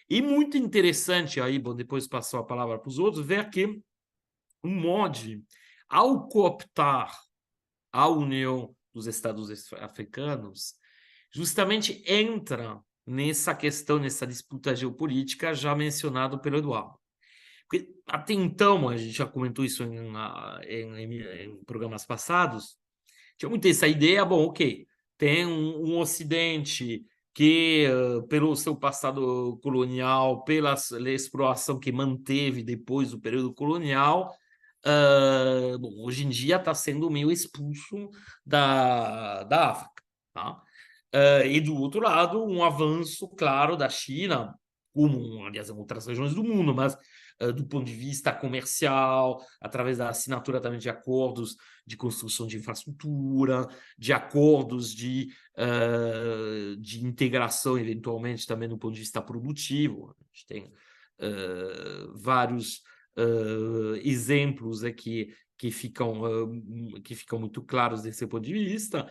E muito interessante aí, bom, depois passar a palavra para os outros, ver que o MOD, ao cooptar a União dos Estados Africanos, justamente entra nessa questão, nessa disputa geopolítica já mencionado pelo Eduardo. Porque até então, a gente já comentou isso em programas passados, tinha muito essa ideia, bom, ok, tem um Ocidente que, pelo seu passado colonial, pela exploração que manteve depois do período colonial, bom, hoje em dia está sendo meio expulso da África, tá? E do outro lado, um avanço claro da China, como, aliás, em outras regiões do mundo, mas do ponto de vista comercial, através da assinatura também de acordos de construção de infraestrutura, de acordos de integração, eventualmente, também do ponto de vista produtivo. A gente tem vários exemplos aqui que ficam muito claros desse ponto de vista.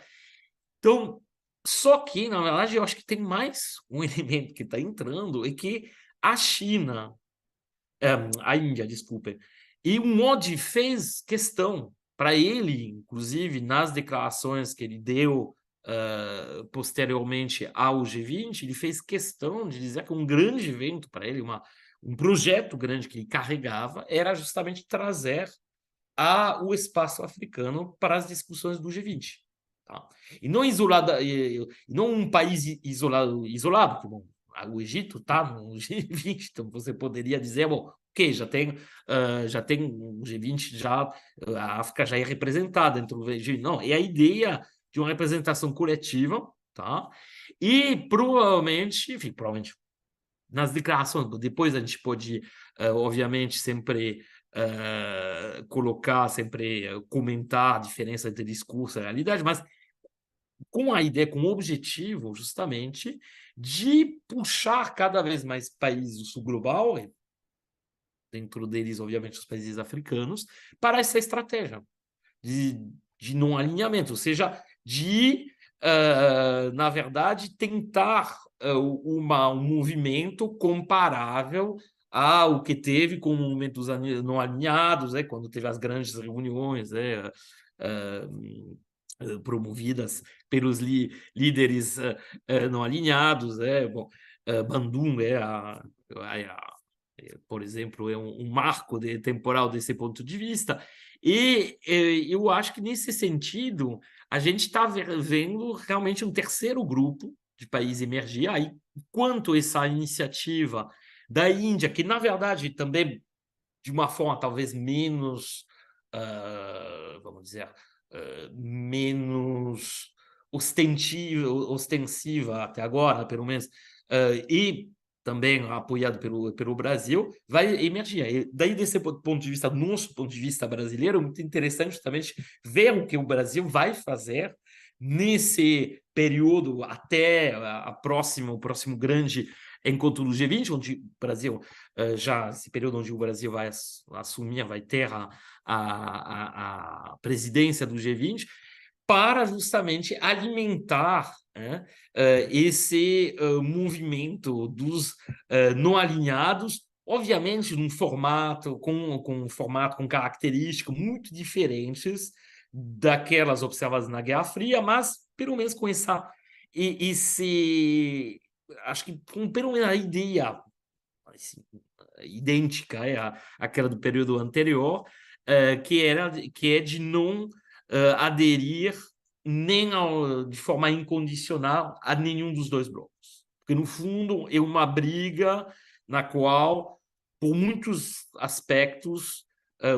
Então, só que, na verdade, eu acho que tem mais um elemento que está entrando, é que a China, a Índia, desculpe, e o Modi fez questão, para ele, inclusive, nas declarações que ele deu posteriormente ao G20, ele fez questão de dizer que um grande evento para ele, um projeto grande que ele carregava, era justamente trazer o espaço africano para as discussões do G20. Tá? E não não um país isolado, como o Egito está no G20, então você poderia dizer, bom, ok, já tem o G20, a África já é representada dentro do G20. Não, é a ideia de uma representação coletiva, tá? E provavelmente, enfim, nas declarações, depois a gente pode, obviamente, sempre colocar, sempre comentar a diferença entre discurso e realidade, mas com a ideia, com o objetivo, justamente, de puxar cada vez mais países do sul global, dentro deles, obviamente, os países africanos, para essa estratégia de não alinhamento, ou seja, na verdade, tentar um movimento comparável ao que teve com o movimento dos não alinhados, quando teve as grandes reuniões promovidas pelos líderes não alinhados. Bom, Bandung por exemplo, é um marco temporal desse ponto de vista. E eu acho que, nesse sentido, a gente está vendo realmente um terceiro grupo de países emergir. Aí, quanto essa iniciativa da Índia, que, na verdade, também, de uma forma talvez menos, vamos dizer, menos ostensiva até agora, pelo menos, e também apoiado pelo Brasil, vai emergir. E daí, desse ponto de vista, nosso ponto de vista brasileiro, é muito interessante justamente ver o que o Brasil vai fazer nesse período até o próximo grande encontro do G20, onde o Brasil, esse período onde o Brasil vai ter a presidência do G20, para justamente alimentar esse movimento dos não alinhados, obviamente num formato com características muito diferentes daquelas observadas na Guerra Fria, mas pelo menos com acho que com pelo menos a ideia assim, idêntica àquela do período anterior, que é de não aderir de forma incondicional a nenhum dos dois blocos. Porque, no fundo, é uma briga na qual, por muitos aspectos,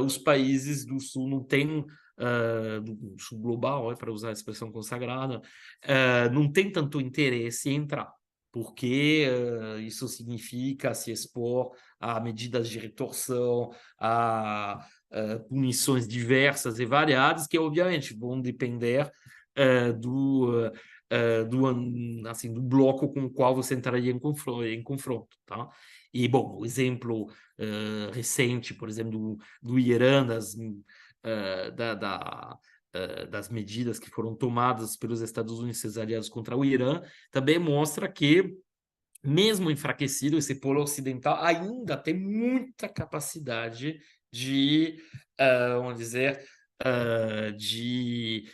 os países do Sul não têm, do Sul global, para usar a expressão consagrada, não tem tanto interesse em entrar, porque isso significa se expor a medidas de retorção, a punições diversas e variadas, que obviamente vão depender do bloco com o qual você entraria em confronto, tá? E, bom, o exemplo recente, por exemplo, do Irã, das medidas que foram tomadas pelos Estados Unidos e seus aliados contra o Irã, também mostra que, mesmo enfraquecido, esse polo ocidental ainda tem muita capacidade vamos dizer, de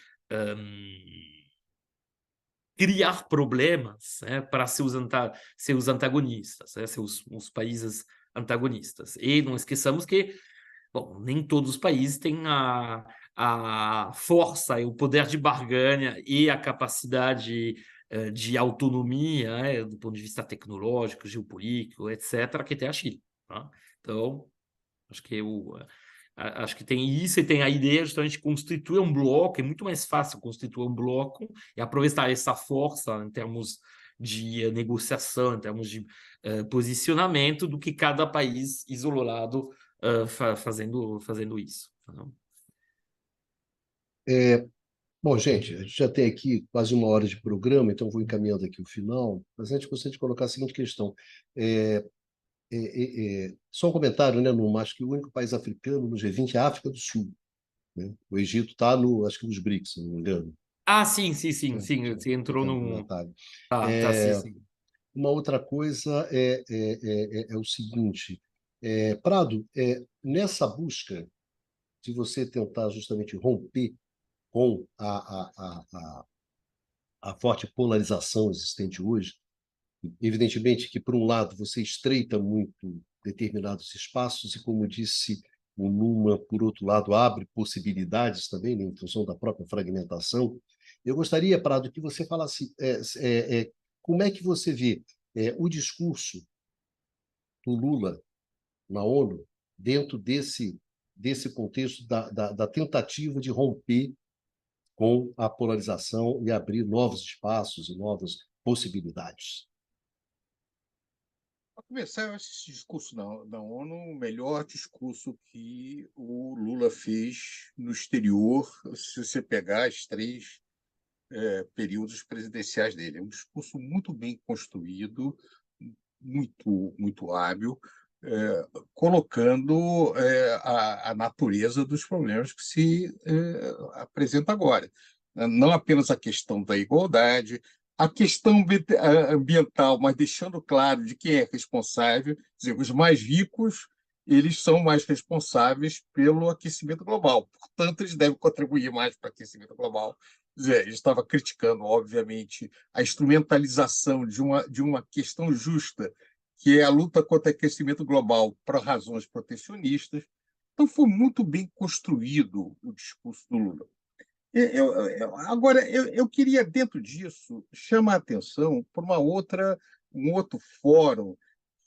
criar problemas para seus antagonistas, os países antagonistas. E não esqueçamos que, bom, nem todos os países têm a força e o poder de barganha e a capacidade de autonomia, do ponto de vista tecnológico, geopolítico, etc., que tem a China. Tá? Então, acho que Acho que tem isso e tem a ideia justamente de constituir um bloco. É muito mais fácil constituir um bloco e aproveitar essa força em termos de negociação, em termos de posicionamento, do que cada país isolado fazendo isso. Bom, gente, a gente já tem aqui quase 1 hora de programa, então vou encaminhando aqui o final, mas antes gostaria de colocar a seguinte questão. É, só um comentário, né, Numa? Acho que o único país africano no G20 é a África do Sul, né? O Egito está acho que nos BRICS, se não me engano. Ah, sim, sim, sim, Né? sim. Você entrou Fica no num. atalho. Tá, sim, É, sim. uma outra coisa é o seguinte, Prado, nessa busca de você tentar justamente romper com a forte polarização existente hoje, evidentemente que, por um lado, você estreita muito determinados espaços e, como disse o Numa, por outro lado, abre possibilidades também, né, em função da própria fragmentação. Eu gostaria, Prado, que você falasse como é que você vê o discurso do Lula na ONU dentro desse contexto da tentativa de romper com a polarização e abrir novos espaços e novas possibilidades. Para começar, eu acho esse discurso da ONU o melhor discurso que o Lula fez no exterior, se você pegar as 3 períodos presidenciais dele. É um discurso muito bem construído, muito hábil, colocando a natureza dos problemas que se apresenta agora. Não apenas a questão da igualdade, a questão ambiental, mas deixando claro de quem é responsável. Quer dizer, os mais ricos, eles são mais responsáveis pelo aquecimento global, portanto, eles devem contribuir mais para o aquecimento global. Quer dizer, ele estava criticando, obviamente, a instrumentalização de uma questão justa, que é a luta contra o aquecimento global para razões protecionistas. Então, foi muito bem construído o discurso do Lula. Agora, eu queria, dentro disso, chamar a atenção para um outro fórum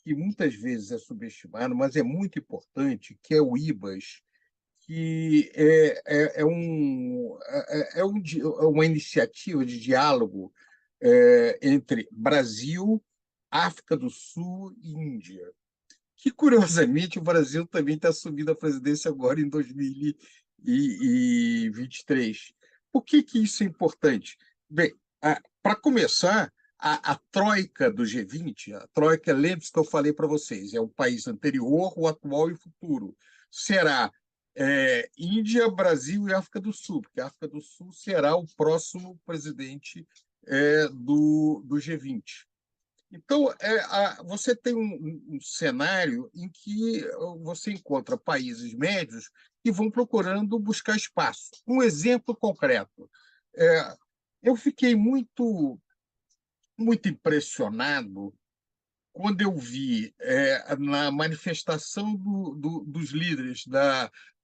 que muitas vezes é subestimado, mas é muito importante, que é o IBAS, que uma iniciativa de diálogo entre Brasil, África do Sul e Índia, que, curiosamente, o Brasil também está assumindo a presidência agora em 2023. Por que isso é importante? Bem, para começar, a troika do G20, a troika, lembre-se que eu falei para vocês, é o país anterior, o atual e o futuro. Será Índia, Brasil e África do Sul, porque a África do Sul será o próximo presidente do G20. Então, você tem um cenário em que você encontra países médios que vão procurando buscar espaço. Um exemplo concreto. Eu fiquei muito impressionado quando eu vi na manifestação dos líderes,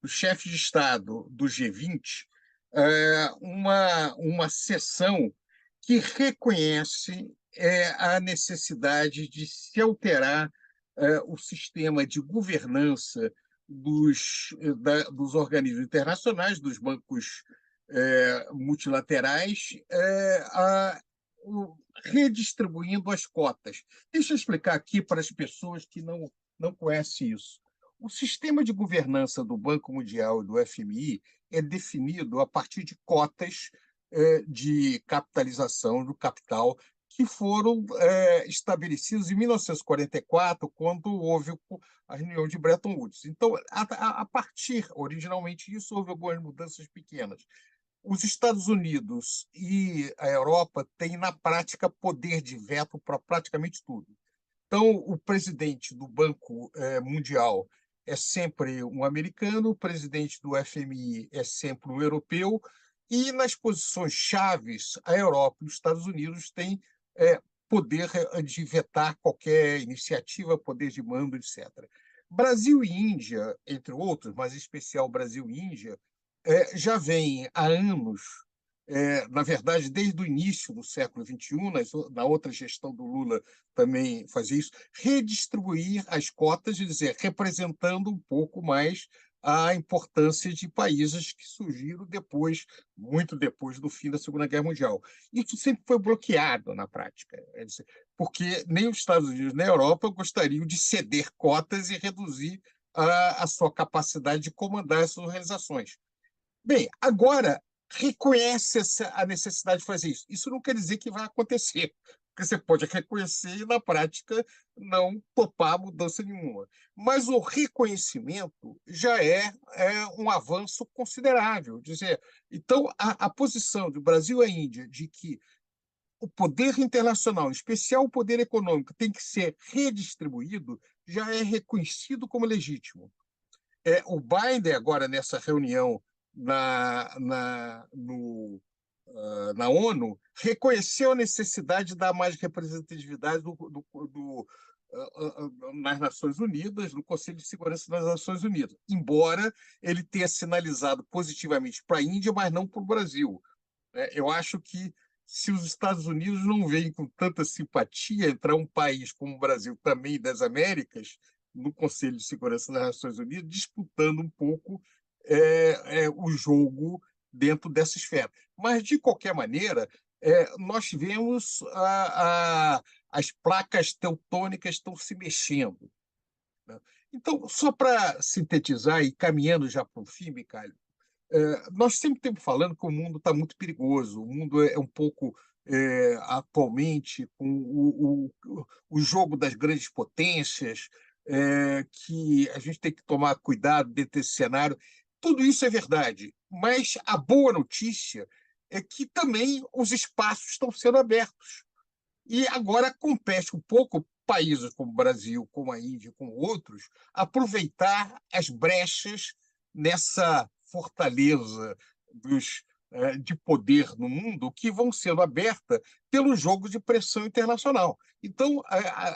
dos chefes de Estado do G20, uma sessão que reconhece a necessidade de se alterar o sistema de governança dos organismos internacionais, dos bancos multilaterais, redistribuindo as cotas. Deixa eu explicar aqui para as pessoas que não conhecem isso. O sistema de governança do Banco Mundial e do FMI é definido a partir de cotas de capitalização do capital que foram estabelecidos em 1944, quando houve a reunião de Bretton Woods. Então, a partir, originalmente, disso, houve algumas mudanças pequenas. Os Estados Unidos e a Europa têm, na prática, poder de veto para praticamente tudo. Então, o presidente do Banco Mundial é sempre um americano, o presidente do FMI é sempre um europeu, e nas posições chaves, a Europa e os Estados Unidos têm poder de vetar qualquer iniciativa, poder de mando, etc. Brasil e Índia, entre outros, mas em especial Brasil e Índia, já vem há anos, na verdade, desde o início do século XXI, na outra gestão do Lula também fazia isso, redistribuir as cotas, dizer, representando um pouco mais a importância de países que surgiram depois, muito depois do fim da Segunda Guerra Mundial. Isso sempre foi bloqueado na prática, porque nem os Estados Unidos nem a Europa gostariam de ceder cotas e reduzir a sua capacidade de comandar essas organizações. Bem, agora reconhece a necessidade de fazer isso. Isso não quer dizer que vai acontecer, porque você pode reconhecer e, na prática, não topar mudança nenhuma. Mas o reconhecimento já é um avanço considerável. Dizer, então, a posição do Brasil e a Índia de que o poder internacional, em especial o poder econômico, tem que ser redistribuído, já é reconhecido como legítimo. O Biden, agora, nessa reunião na ONU, reconheceu a necessidade de dar mais representatividade nas Nações Unidas, no Conselho de Segurança das Nações Unidas, embora ele tenha sinalizado positivamente para a Índia, mas não para o Brasil. Eu acho que, se os Estados Unidos não veem com tanta simpatia entrar um país como o Brasil, também das Américas, no Conselho de Segurança das Nações Unidas, disputando um pouco o jogo dentro dessa esfera. Mas, de qualquer maneira, nós vemos as placas teutônicas estão se mexendo, né? Então, só para sintetizar e caminhando já para o fim, Michalio, nós sempre estamos falando que o mundo está muito perigoso, o mundo é um pouco, atualmente, com o jogo das grandes potências, que a gente tem que tomar cuidado dentro desse cenário. Tudo isso é verdade, mas a boa notícia é que também os espaços estão sendo abertos. E agora compete um pouco países como o Brasil, como a Índia, como outros, aproveitar as brechas nessa fortaleza de poder no mundo que vão sendo abertas pelo jogo de pressão internacional. Então,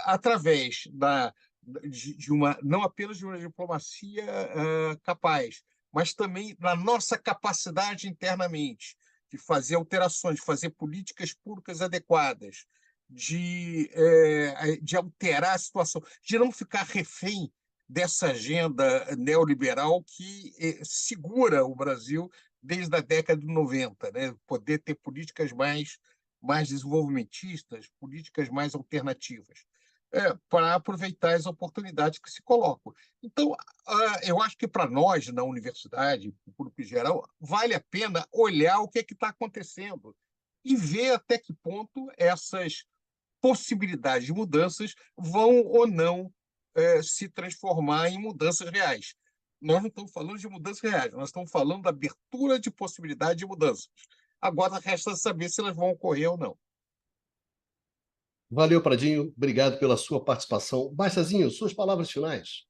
através de uma, não apenas de uma diplomacia capaz, mas também da nossa capacidade internamente de fazer alterações, de fazer políticas públicas adequadas, de alterar a situação, de não ficar refém dessa agenda neoliberal que segura o Brasil desde a década de 90, né? Poder ter políticas mais desenvolvimentistas, políticas mais alternativas, para aproveitar as oportunidades que se colocam. Então, eu acho que para nós, na universidade, no público em geral, vale a pena olhar o que está acontecendo e ver até que ponto essas possibilidades de mudanças vão ou não se transformar em mudanças reais. Nós não estamos falando de mudanças reais, nós estamos falando da abertura de possibilidade de mudanças. Agora resta saber se elas vão ocorrer ou não. Valeu, Pradinho. Obrigado pela sua participação. Bastazinho, suas palavras finais.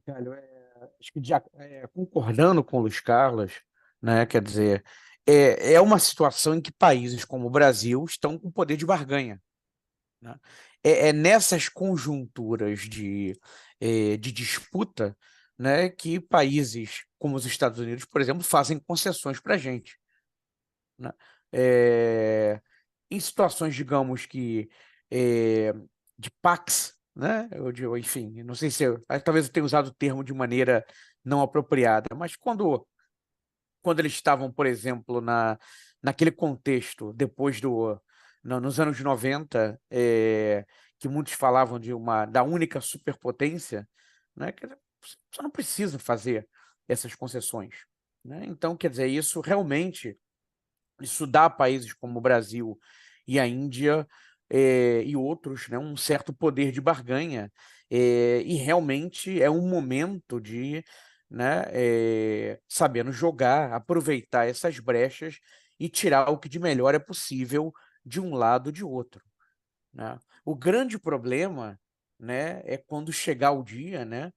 Carlos, acho que concordando com o Luiz Carlos, né, quer dizer, é uma situação em que países como o Brasil estão com poder de barganha, né? É nessas conjunturas de disputa, né, que países como os Estados Unidos, por exemplo, fazem concessões para a gente, né? Em situações, digamos que, de Pax, né? Enfim, não sei se talvez eu tenha usado o termo de maneira não apropriada, mas quando eles estavam, por exemplo, naquele contexto, depois nos anos 90, que muitos falavam da única superpotência, né? Você não precisa fazer essas concessões, né? Então, quer dizer, isso realmente dá a países como o Brasil e a Índia e outros, né, um certo poder de barganha, e realmente é um momento de, né, sabendo jogar, aproveitar essas brechas e tirar o que de melhor é possível de um lado ou de outro, né? O grande problema, né, é quando chegar o dia, né,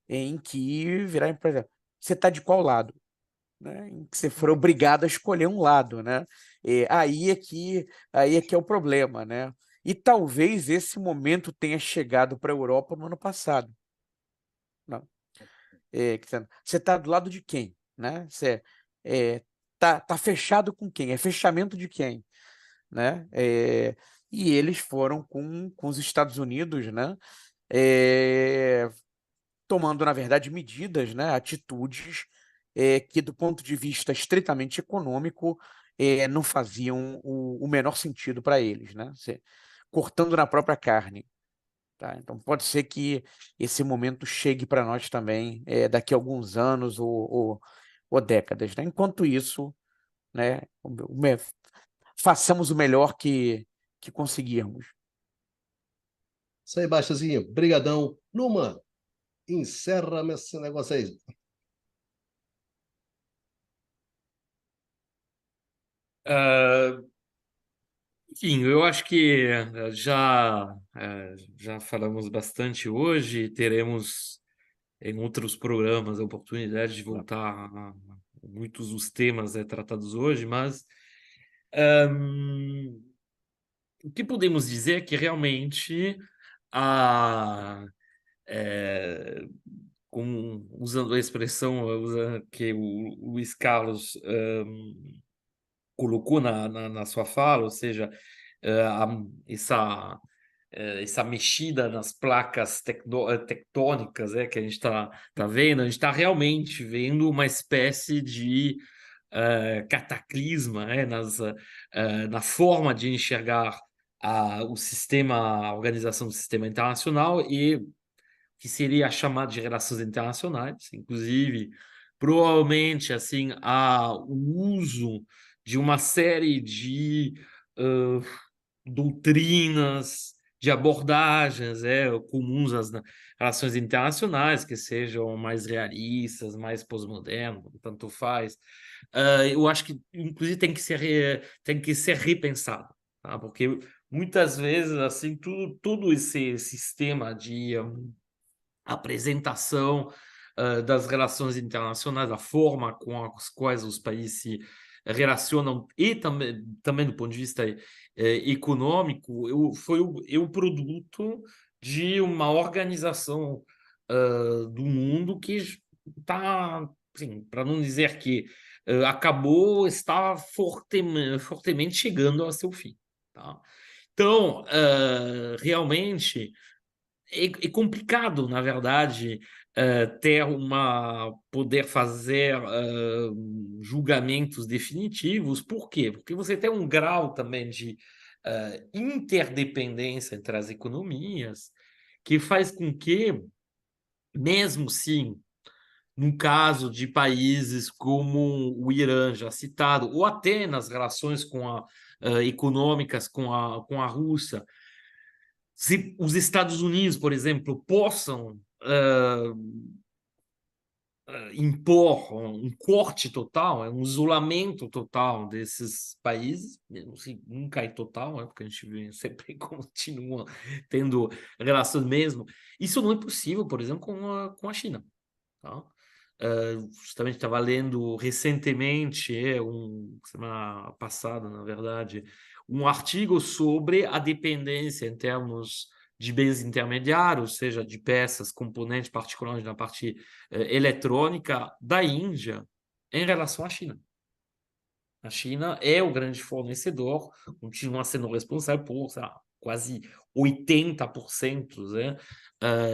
em que virar empresa. Você está de qual lado? Né, em que você for obrigado a escolher um lado, né? Aí é que é o problema, né? E talvez esse momento tenha chegado para a Europa no ano passado, né? Você está do lado de quem, né? Você tá fechado com quem? É fechamento de quem, né? E eles foram com os Estados Unidos, né? tomando, na verdade, medidas, né, atitudes que, do ponto de vista estritamente econômico, não faziam o menor sentido para eles, né? Cortando na própria carne. Tá? Então, pode ser que esse momento chegue para nós também daqui a alguns anos ou décadas. Né? Enquanto isso, né, façamos o melhor que conseguirmos. Isso aí, Baixazinho. Brigadão. Numa, encerra esse negócio aí. Enfim, eu acho que já falamos bastante hoje, teremos em outros programas a oportunidade de voltar a muitos dos temas tratados hoje, mas o que podemos dizer é que realmente a, é, usando a expressão que o Luiz Carlos colocou na sua fala, ou seja, essa mexida nas placas tectônicas que a gente tá vendo, a gente está realmente vendo uma espécie de cataclisma na forma de enxergar o sistema, a organização do sistema internacional e que seria chamado de relações internacionais, inclusive, provavelmente, assim, o uso de uma série de doutrinas, de abordagens comuns às relações internacionais, que sejam mais realistas, mais pós-modernas, tanto faz. Eu acho que, inclusive, tem que ser repensado, tá? Porque muitas vezes, assim, todo esse sistema de apresentação das relações internacionais, a forma com as quais os países se relacionam e também do ponto de vista econômico, foi o produto de uma organização do mundo que está, assim, para não dizer que está fortemente chegando ao seu fim. Tá? Então, realmente é complicado, na verdade, poder fazer julgamentos definitivos. Por quê? Porque você tem um grau também de interdependência entre as economias que faz com que, mesmo sim, no caso de países como o Irã, já citado, ou até nas relações econômicas com a Rússia, se os Estados Unidos, por exemplo, possam impor um corte total, um isolamento total desses países, mesmo se nunca é total, porque a gente sempre continua tendo relações mesmo, isso não é possível, por exemplo, com a China. Tá? Justamente estava lendo recentemente, semana passada, na verdade, um artigo sobre a dependência em termos de bens intermediários, seja de peças, componentes, particularmente na parte eletrônica, da Índia em relação à China. A China é o grande fornecedor, continua sendo responsável por, sei lá, quase 80%, né,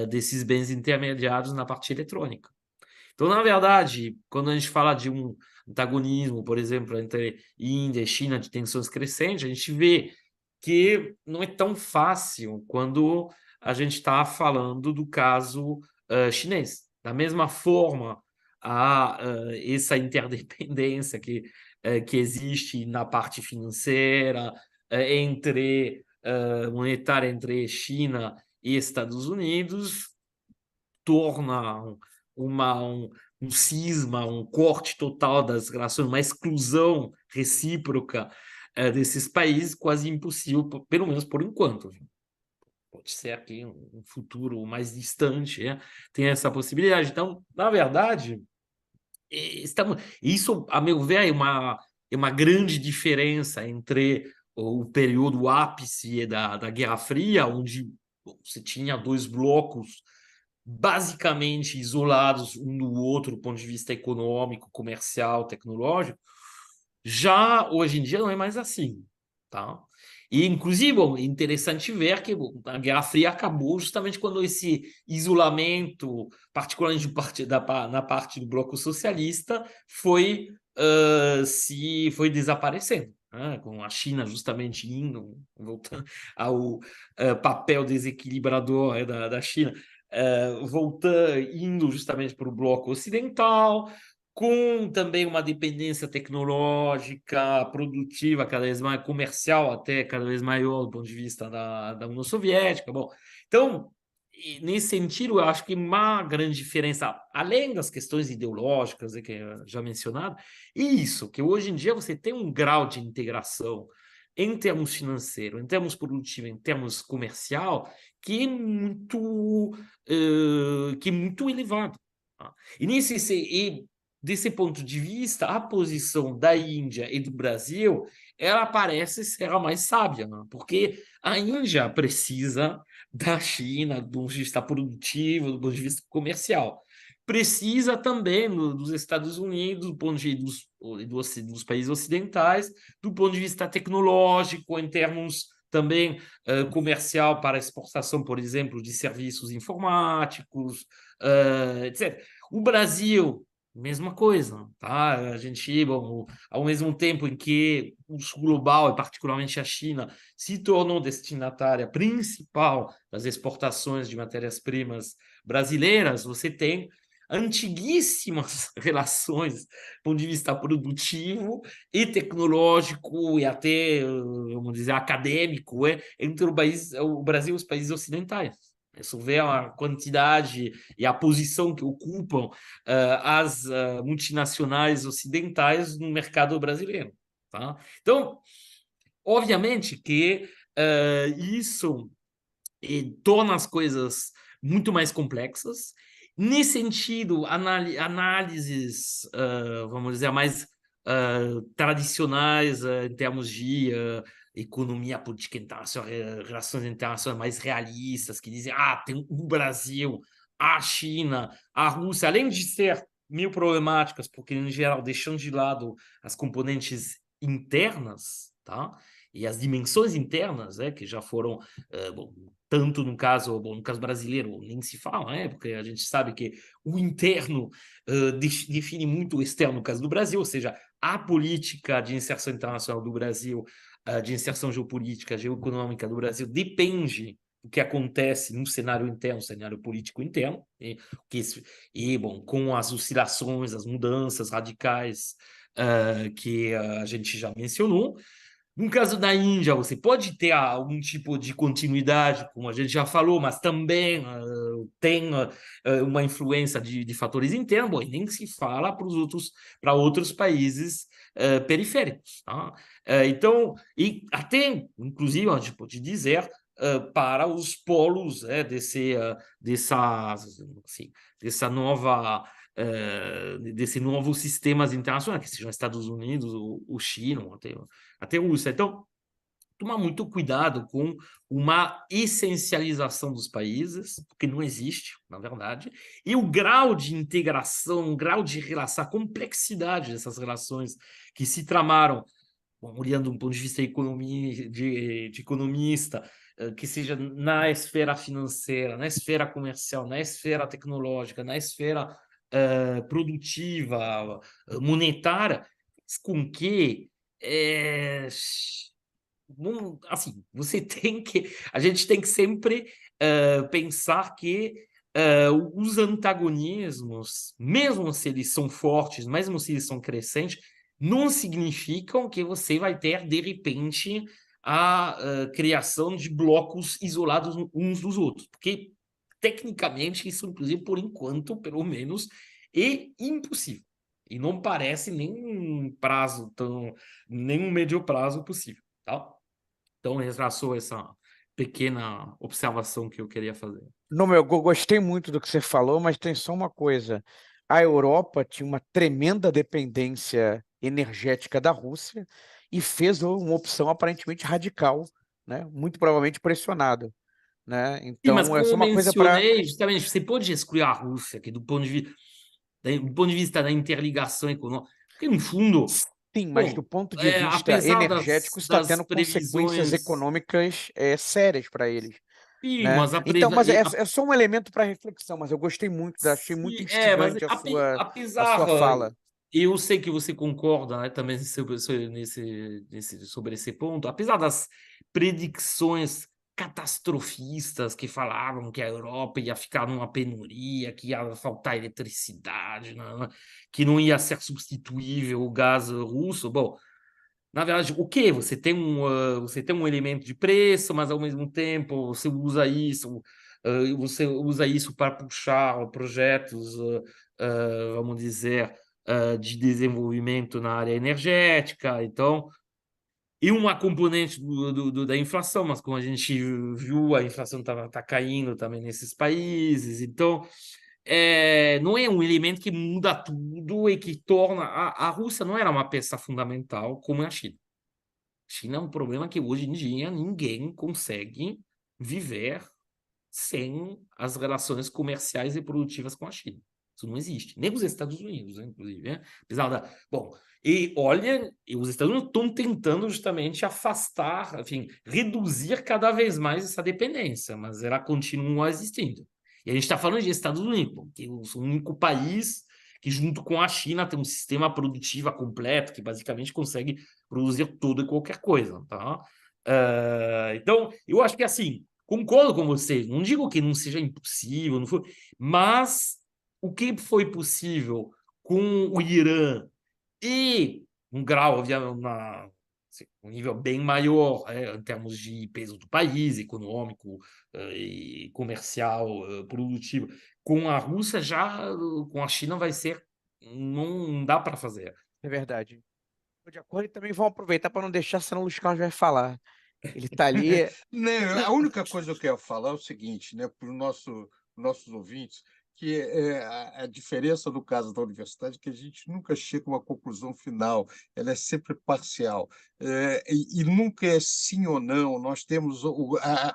desses bens intermediários na parte eletrônica. Então, na verdade, quando a gente fala de um antagonismo, por exemplo, entre Índia e China, de tensões crescentes, a gente vê que não é tão fácil quando a gente está falando do caso chinês. Da mesma forma, há essa interdependência que existe na parte financeira, monetária entre China e Estados Unidos, torna um cisma, um corte total das relações, uma exclusão recíproca desses países quase impossível, pelo menos por enquanto. Pode ser que um futuro mais distante tenha essa possibilidade. Então, na verdade, isso, a meu ver, é uma grande diferença entre o período ápice da Guerra Fria, onde você tinha dois blocos basicamente isolados um do outro do ponto de vista econômico, comercial, tecnológico. Já hoje em dia não é mais assim, tá? E, inclusive, bom, é interessante ver que bom, a Guerra Fria acabou justamente quando esse isolamento, particularmente na parte do bloco socialista, foi desaparecendo, né? Com a China justamente indo, voltando ao papel desequilibrador, né, da China, voltando, indo justamente para o bloco ocidental, com também uma dependência tecnológica, produtiva, cada vez mais comercial, até cada vez maior do ponto de vista da União Soviética. Bom, então, nesse sentido, eu acho que uma grande diferença, além das questões ideológicas, que eu já mencionado, é isso, que hoje em dia você tem um grau de integração em termos financeiros, em termos produtivos, em termos comercial, que é muito elevado. Tá? E desse ponto de vista, a posição da Índia e do Brasil, ela parece ser a mais sábia, né? Porque a Índia precisa da China do ponto de vista produtivo, do ponto de vista comercial. Precisa também dos Estados Unidos, do ponto de vista dos países ocidentais, do ponto de vista tecnológico, em termos também comercial para exportação, por exemplo, de serviços informáticos, etc. O Brasil, mesma coisa, tá? A gente, bom, ao mesmo tempo em que o sul global, e particularmente a China, se tornou destinatária principal das exportações de matérias-primas brasileiras, você tem antiguíssimas relações do ponto de vista produtivo e tecnológico e até, vamos dizer, acadêmico, entre o Brasil e os países ocidentais. Isso vê a quantidade e a posição que ocupam as multinacionais ocidentais no mercado brasileiro. Tá? Então, obviamente que isso torna as coisas muito mais complexas. Nesse sentido, análises, vamos dizer, mais tradicionais em termos de economia política internacional, relações internacionais mais realistas, que dizem, tem o Brasil, a China, a Rússia, além de ser meio problemáticas, porque, em geral, deixam de lado as componentes internas, tá? E as dimensões internas, que já foram, bom, tanto no caso brasileiro, nem se fala, porque a gente sabe que o interno define muito o externo no caso do Brasil, ou seja, a política de inserção internacional do Brasil, de inserção geopolítica, geoeconômica do Brasil, depende do que acontece no cenário interno, cenário político interno, bom, com as oscilações, as mudanças radicais que a gente já mencionou. No caso da Índia, você pode ter algum tipo de continuidade, como a gente já falou, mas também tem uma influência de fatores internos, bom, e nem se fala para outros países periféricos. Tá? Então, e até, inclusive, a gente pode dizer, para os polos dessa nova desse novo sistemas internacionais, que sejam Estados Unidos, o China, até a Rússia. Então, tomar muito cuidado com uma essencialização dos países, porque não existe, na verdade, e o grau de integração, o grau de relação, a complexidade dessas relações que se tramaram, olhando do ponto de vista de economista, que seja na esfera financeira, na esfera comercial, na esfera tecnológica, na esfera produtiva, monetária, com que assim, a gente tem que sempre pensar que os antagonismos, mesmo se eles são fortes, mesmo se eles são crescentes, não significam que você vai ter, de repente, a criação de blocos isolados uns dos outros, porque tecnicamente isso, inclusive, por enquanto, pelo menos, é impossível. E não parece nem um médio prazo possível. Tá? Então, retraçou essa pequena observação que eu queria fazer. Não, eu gostei muito do que você falou, mas tem só uma coisa. A Europa tinha uma tremenda dependência energética da Rússia e fez uma opção aparentemente radical, né? Muito provavelmente pressionado, né? Sim, mas Então, é como só eu uma coisa para... mencionei, justamente, você pode excluir a Rússia, que do ponto de vista da interligação econômica, porque, no fundo, Sim, mas do Bom, ponto de vista apesar energético, está das tendo consequências previsões, econômicas sérias para eles, sim, né? mas a Então, preva, mas é só um elemento para reflexão, mas eu gostei muito, achei muito mas instigante a apesar, sua fala. eu sei que você concorda, né, também sobre esse ponto, apesar das predicções catastrofistas que falavam que a Europa ia ficar numa penuria, que ia faltar eletricidade, né, que não ia ser substituível o gás russo. Bom, na verdade, o quê? Você tem um elemento de preço, mas ao mesmo tempo você usa isso para puxar projetos, vamos dizer, de desenvolvimento na área energética. Então, e uma componente da inflação, mas como a gente viu, a inflação tá caindo também nesses países. Então, não é um elemento que muda tudo e que torna. A Rússia não era uma peça fundamental como é a China. China é um problema que hoje em dia ninguém consegue viver sem as relações comerciais e produtivas com a China. Isso não existe. Nem os Estados Unidos, né, inclusive. Né? Apesar da... Bom, e olha, os Estados Unidos estão tentando justamente afastar, enfim, reduzir cada vez mais essa dependência, mas ela continua existindo. E a gente está falando de Estados Unidos, que é o único país que, junto com a China, tem um sistema produtivo completo, que basicamente consegue produzir tudo e qualquer coisa. Tá? Então, eu acho que assim, concordo com você, não digo que não seja impossível, não foi, mas o que foi possível com o Irã e um grau, um nível bem maior, em termos de peso do país, econômico, e comercial, produtivo, com a Rússia com a China vai ser, não dá para fazer. É verdade. Tô de acordo e também vão aproveitar para não deixar, senão o Luiz Carlos vai falar. Ele está ali. Não, a única coisa que eu quero falar é o seguinte, né, para os nossos ouvintes, que a diferença no caso da universidade é que a gente nunca chega a uma conclusão final, ela é sempre parcial, e nunca é sim ou não, nós temos,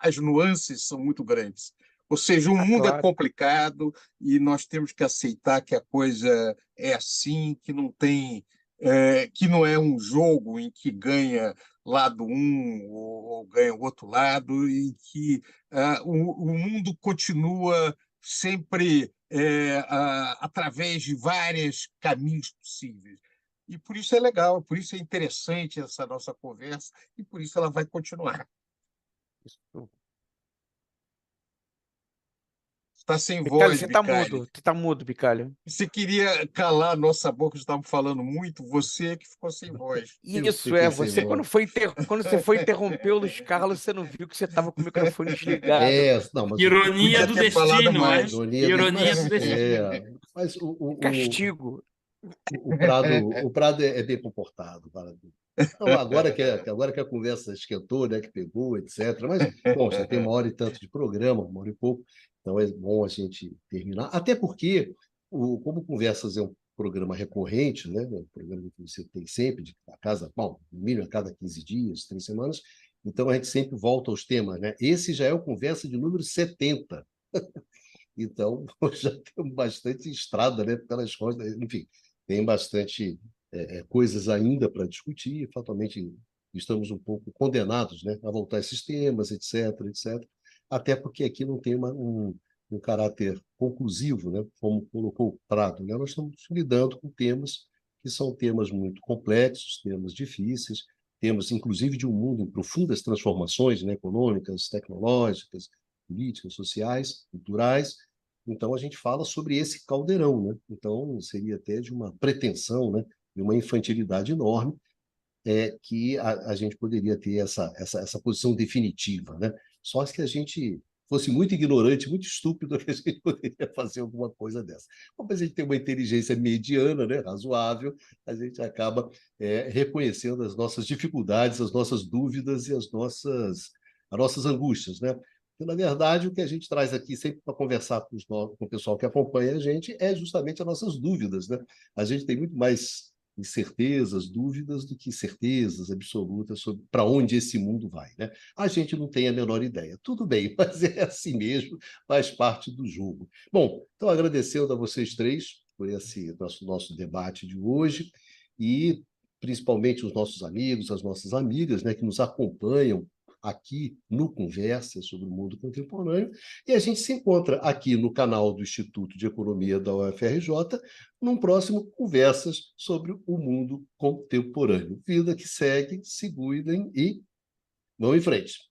as nuances são muito grandes. Ou seja, o mundo é Claro. complicado e nós temos que aceitar que a coisa é assim, que não tem, que não é um jogo em que ganha lado um ou ganha o outro lado, e que o mundo continua sempre através de vários caminhos possíveis. E por isso é legal, por isso é interessante essa nossa conversa, e por isso ela vai continuar. Está sem Bicalho, voz, você está Bicalho. mudo. Você está mudo, Bicalho. Você queria calar a nossa boca, estávamos falando muito, você que ficou sem voz. Eu Isso fiquei sem você quando voz. quando você foi interromper o Luiz Carlos, você não viu que você estava com o microfone desligado. Não, mas Ironia Podia do ter falado destino, né? mais. ironia Ironia do destino. mas Castigo. O Prado é bem comportado. Não, agora que a conversa esquentou, né, que pegou, etc. Mas, bom, já tem 1 hora e tanto de programa, 1 hora e pouco, então é bom a gente terminar. Até porque, como Conversas é um programa recorrente, né, um programa que você tem sempre, no mínimo a cada 15 dias, 3 semanas, então a gente sempre volta aos temas. Né? Esse já é o Conversa de número 70. Então, já temos bastante estrada, né, pelas costas, enfim, tem bastante coisas ainda para discutir, e fatalmente estamos um pouco condenados, né, a voltar a esses temas, etc., etc., até porque aqui não tem um caráter conclusivo, né, como colocou o Prado. Né? Nós estamos lidando com temas que são temas muito complexos, temas difíceis, temas, inclusive, de um mundo em profundas transformações, né, econômicas, tecnológicas, políticas, sociais, culturais. Então, a gente fala sobre esse caldeirão. Né? Então, seria até de uma pretensão, né, de uma infantilidade enorme, que a gente poderia ter essa posição definitiva. Né? Só que a gente fosse muito ignorante, muito estúpido, que a gente poderia fazer alguma coisa dessa. Como a gente tem uma inteligência mediana, né, razoável, a gente acaba reconhecendo as nossas dificuldades, as nossas dúvidas e as nossas angústias. Né? Porque, na verdade, o que a gente traz aqui sempre para conversar com o pessoal que acompanha a gente é justamente as nossas dúvidas. Né? A gente tem muito mais incertezas, dúvidas, do que certezas absolutas sobre para onde esse mundo vai. Né? A gente não tem a menor ideia. Tudo bem, mas é assim mesmo, faz parte do jogo. Bom, então agradecendo a vocês três por esse nosso debate de hoje, e principalmente os nossos amigos, as nossas amigas, né, que nos acompanham aqui no Conversas sobre o Mundo Contemporâneo, e a gente se encontra aqui no canal do Instituto de Economia da UFRJ, num próximo Conversas sobre o Mundo Contemporâneo. Vida que segue, se cuidem e vão em frente.